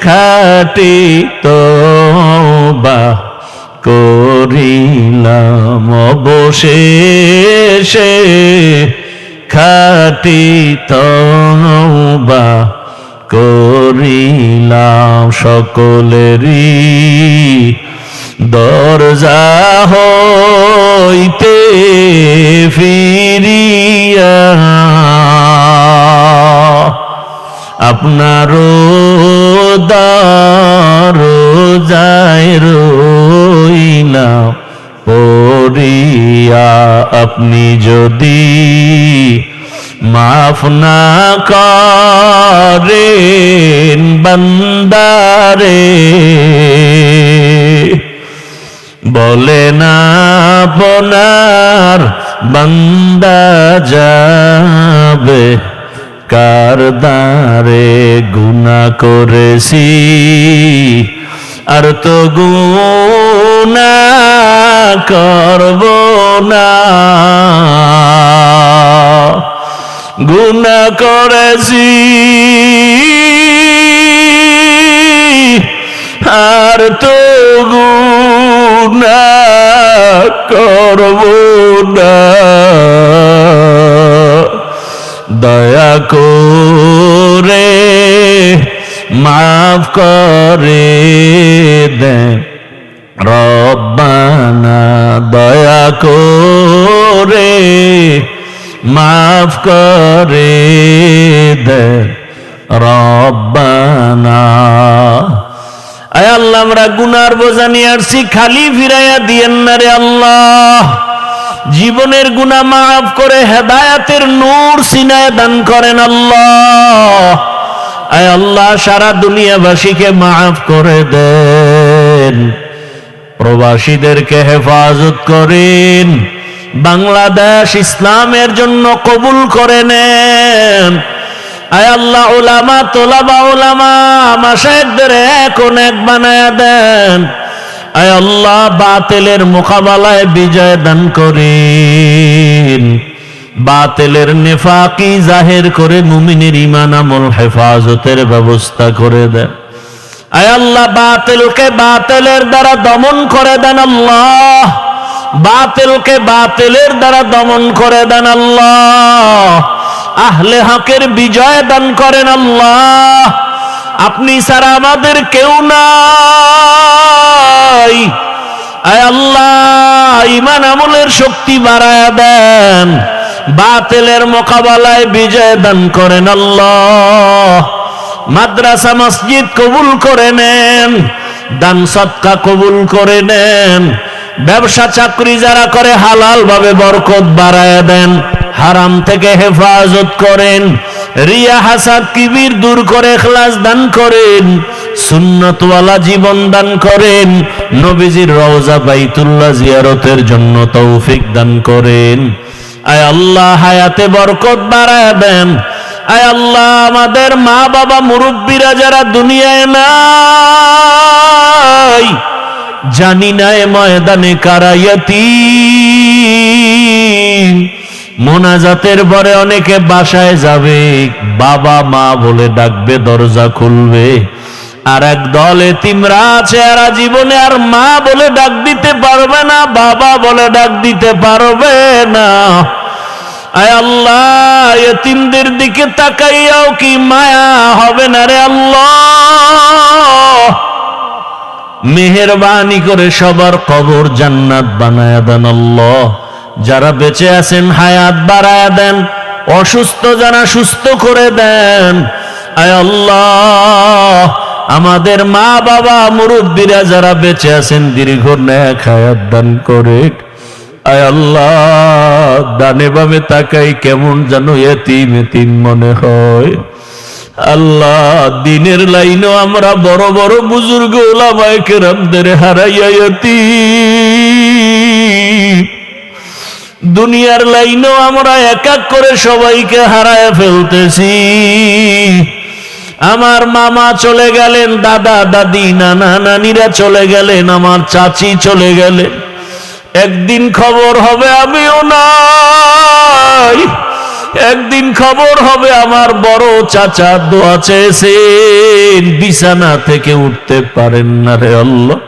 খাঁটি তওবা করিলাম অবশেষে খাঁটি তওবা করিলাম সকলেরই দরজা হইতে ফিরিয়া আপনারও দরজায় রইলাম পড়িয়া আপনি যদি মাফ না করেন বান্দারে বলে না আপনার বান্দা যাবে কার দ্বারে গুনাহ করেছি আর তো গুনাহ করব না গুনাহ করেছি আর তো গুনাহ করব না দয়া করে মাফ করে দেন রব্বানা দয়া করে মাফ করে দেন রব্বানা আয় আল্লাহ আমরা গুনার বোঝা নিয়ে আসছি খালি ফিরাইয়া দিয়েন না রে আল্লাহ জীবনের গুনাহ মাফ করে হেদায়েতের নূর সিনায় দান করেন আল্লাহ আয় আল্লাহ সারা দুনিয়াবাসীকে মাফ করে দেন প্রবাসীদেরকে হেফাজত করেন বাংলাদেশ ইসলামের জন্য কবুল করে নেন আয় আল্লাহ উলামা তোলাবা উলামা মাশায়েখদের এক অনেক বানায়া দেন আয় আল্লাহ বাতিলের মোকাবেলায় বিজয় দান করেন বাতিলের নিফাকি জাহির করে মুমিনের ঈমান আমল হেফাজতের ব্যবস্থা করে দেন আয় আল্লাহ বাতিলকে বাতিলের দ্বারা দমন করে দেন আল্লাহ বাতিলকে বাতিলের দ্বারা দমন করে দেন আল্লাহ আহলে হকের বিজয় দান করেন আল্লাহ আপনি ছাড়া আমাদের কেউ নাই আয় আল্লাহ ঈমান আমলের শক্তি বাড়ায়া দেন বাতিলের মোকাবেলায় বিজয় দান করেন আল্লাহ মাদ্রাসা মসজিদ কবুল করে নেন দান সদকা কবুল করে নেন ব্যবসা চাকরি যারা করে হালাল ভাবে বরকত বাড়ায়া দেন হারাম থেকে হেফাজত করেন রিয়া হাসাদ কিবির দূর করে ইখলাস দান করেন সুন্নতওয়ালা জীবন দান করেন নবীজির রওজা বাইতুল্লাহ জিয়ারতের জন্য তৌফিক দান করেন আয় আল্লাহ হায়াতে বরকত বাড়ায়া দেন আয় আল্লাহ আমাদের মা বাবা মুরব্বীরা যারা দুনিয়ায় নাই জানি না এ ময়দানে কারা ইয়াতীম মোনাজাতের পরে অনেকে বাসায় যাবে বাবা মা বলে ডাকবে দরজা খুলবে আর এক দল এতিমরা আছে এরা জীবনে আর মা বলে ডাক দিতে পারবে না বাবা বলে ডাক দিতে পারবে না আয় আল্লাহ এতিমদের দিকে তাকাইয়াও কি মায়া হবে না রে আল্লাহ মেহেরবানি করে সবার কবর জান্নাত বানায়া দেন আল্লাহ যারা বেঁচে আছেন হায়াত বাড়ায়া দেন অসুস্থ যারা সুস্থ করে দেন আয় আল্লাহ আমাদের মা বাবা মুরব্বীরা যারা বেঁচে আছেন দীর্ঘ নেক হায়াত দান করে আয় আল্লাহ, ডানে বামে তাকাই কেমন যেন এতিম এতিম মনে হয়। আল্লাহ, দিনের লাইনও আমরা বড় বড় বুজুর্গ ওলামায়ে কেরামদের হারাইয়া এতিম, দুনিয়ার লাইনও আমরা এক এক করে সবাইকে হারায় ফেলতেছি। আমার মামা চলে গেলেন, দাদা দাদি নানা নানিরা চলে গেলেন, আমার চাচি চলে গেলেন। একদিন খবর হবে আমিও নাই, একদিন খবর হবে আমার বড় চাচা দোয়া চেয়েছেন, বিছানা থেকে উঠতে পারেন না রে আল্লাহ।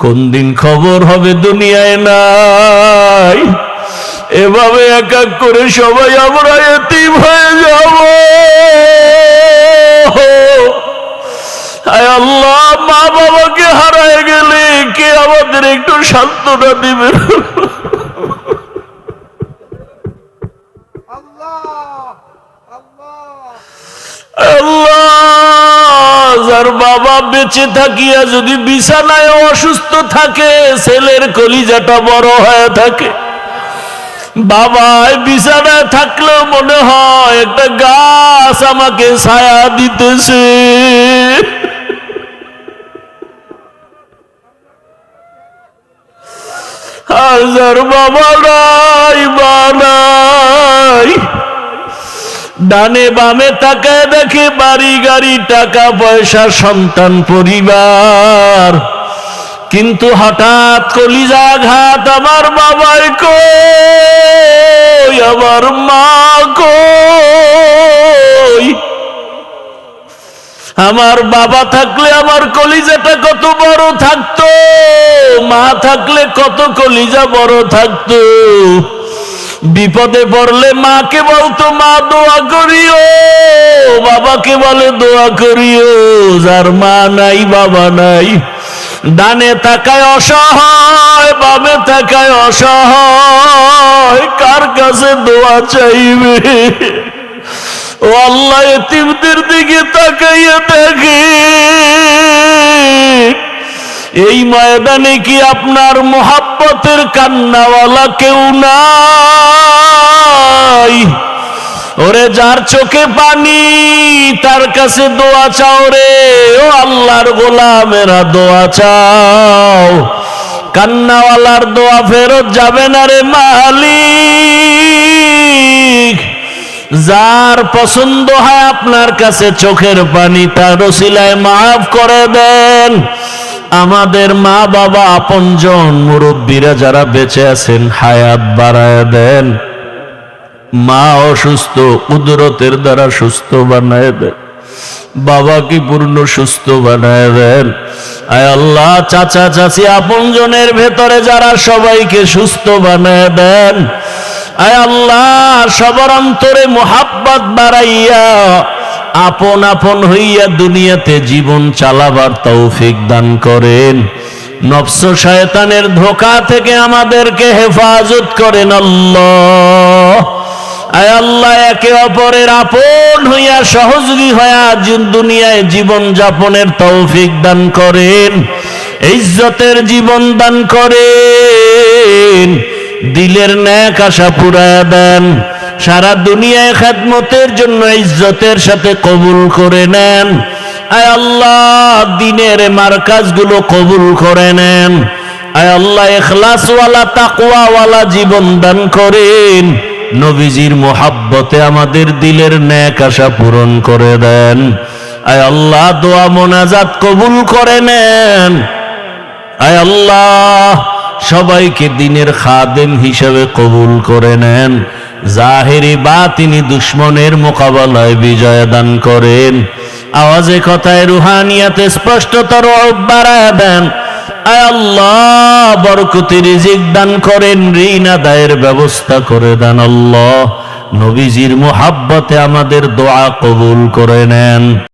কোন দিন খবর হবে দুনিয়ায় নাই। এভাবে এক এক করে সবাই আমরা এতিম হয়ে যাব। আয় আল্লাহ, মা বাবাকে হারায় গেলে কে আমাদের একটু সান্ত্বনা দিবে? আল্লাহ, যার বাবা বেঁচে থাকিয়া যদি বিছানায় অসুস্থ থাকে, ছেলের কলিজাটা বড় হয়ে থাকে। বাবায় বিছানায় থাকলেও মনে হয় একটা গাছ আমাকে ছায়া দিতেছে। আর যার বাবা নাই, মা নাই, ডানে বামে তাকায় দেখে বাড়ি গাড়ি টাকা পয়সা সন্তান পরিবার, কিন্তু হঠাৎ কলিজাঘাত, আমার বাবাই কই, আমার মা কই। আমার বাবা থাকলে আমার কলিজাটা কত বড় থাকতো, মা থাকলে কত কলিজা বড় থাকতো। বিপদে পড়লে মাকে বলতো মা দোয়া করিও, বাবাকে বলে দোয়া করিও। যার মা নাই বাবা নাই, ডানে তাকায় অসহায়, বামে তাকায় অসহায়, কার কাছে দোয়া চাইবে? ও আল্লাহ, এতিমদের দিকে তাকাইয়া দেখে, এই ময়দানে কি আপনার মোহাব্বতের কান্নাওয়ালা কেউ নাই? ওরে যার চোখে পানি, তার কাছে দোয়া চাও রে। ও আল্লাহর গোলামেরা দোয়া চাও, কান্নাওয়ালার দোয়া ফেরত যাবে না রে মালিক। যার পছন্দ হয় আপনার কাছে চোখের পানি, তার ওসিলায় মাফ করে দেন। আমাদের মা বাবা আপনজন মুরব্বীরা যারা বেঁচে আছেন, হায়াত বাড়ায় দেন। মা অসুস্থ, কুদরতের দ্বারা সুস্থ বানায় দেন। বাবাকে পূর্ণ সুস্থ বানায় দেন। আয় আল্লাহ, চাচা চাচি আপনজনের ভেতরে যারা, সবাইকে সুস্থ বানায় দেন। আয় আল্লাহ, সবার অন্তরে মোহাব্বত বাড়াইয়া আপন আপন হইয়া দুনিয়াতে জীবন চালাবার তৌফিক দান করেন। নফস শয়তানের ধোঁকা থেকে আমাদেরকে হেফাজত করেন আল্লাহ। আয় আল্লাহ, একে অপরের আপন হইয়া সহযোগী হইয়া দুনিয়ায় জীবন যাপনের তৌফিক দান করেন, ইজ্জতের জীবন দান করেন, দিলের নেক আশা পুরায়া দেন। সারা দুনিয়ায় খেদমতের জন্য ইজ্জতের সাথে কবুল করে নেন। আয় আল্লাহ, দিনের মারকাজগুলো কবুল করে নেন। আয় আল্লাহ, ইখলাসওয়ালা তাকওয়াওয়ালা জীবন দান করেন। নবীজির মোহাব্বতে আমাদের দিলের নেক আশা পূরণ করে দেন। আয় আল্লাহ, দোয়া মোনাজাত কবুল করে নেন। আয় আল্লাহ, সবাইকে দিনের খাদেম হিসেবে কবুল করে নেন। জাহেরি বাতিনি দুশ্মনের মোকাবেলায় বিজয় দান করেন। আওয়াজে কথায় রুহানিয়াতে স্পষ্টতর বাড়ায় দেন। আয় আল্লাহ, বরকতি রিজিক দান করেন, ঋণ আদায়ের ব্যবস্থা করে দেন আল্লাহ। নবীজির মোহাব্বতে আমাদের দোয়া কবুল করে নেন।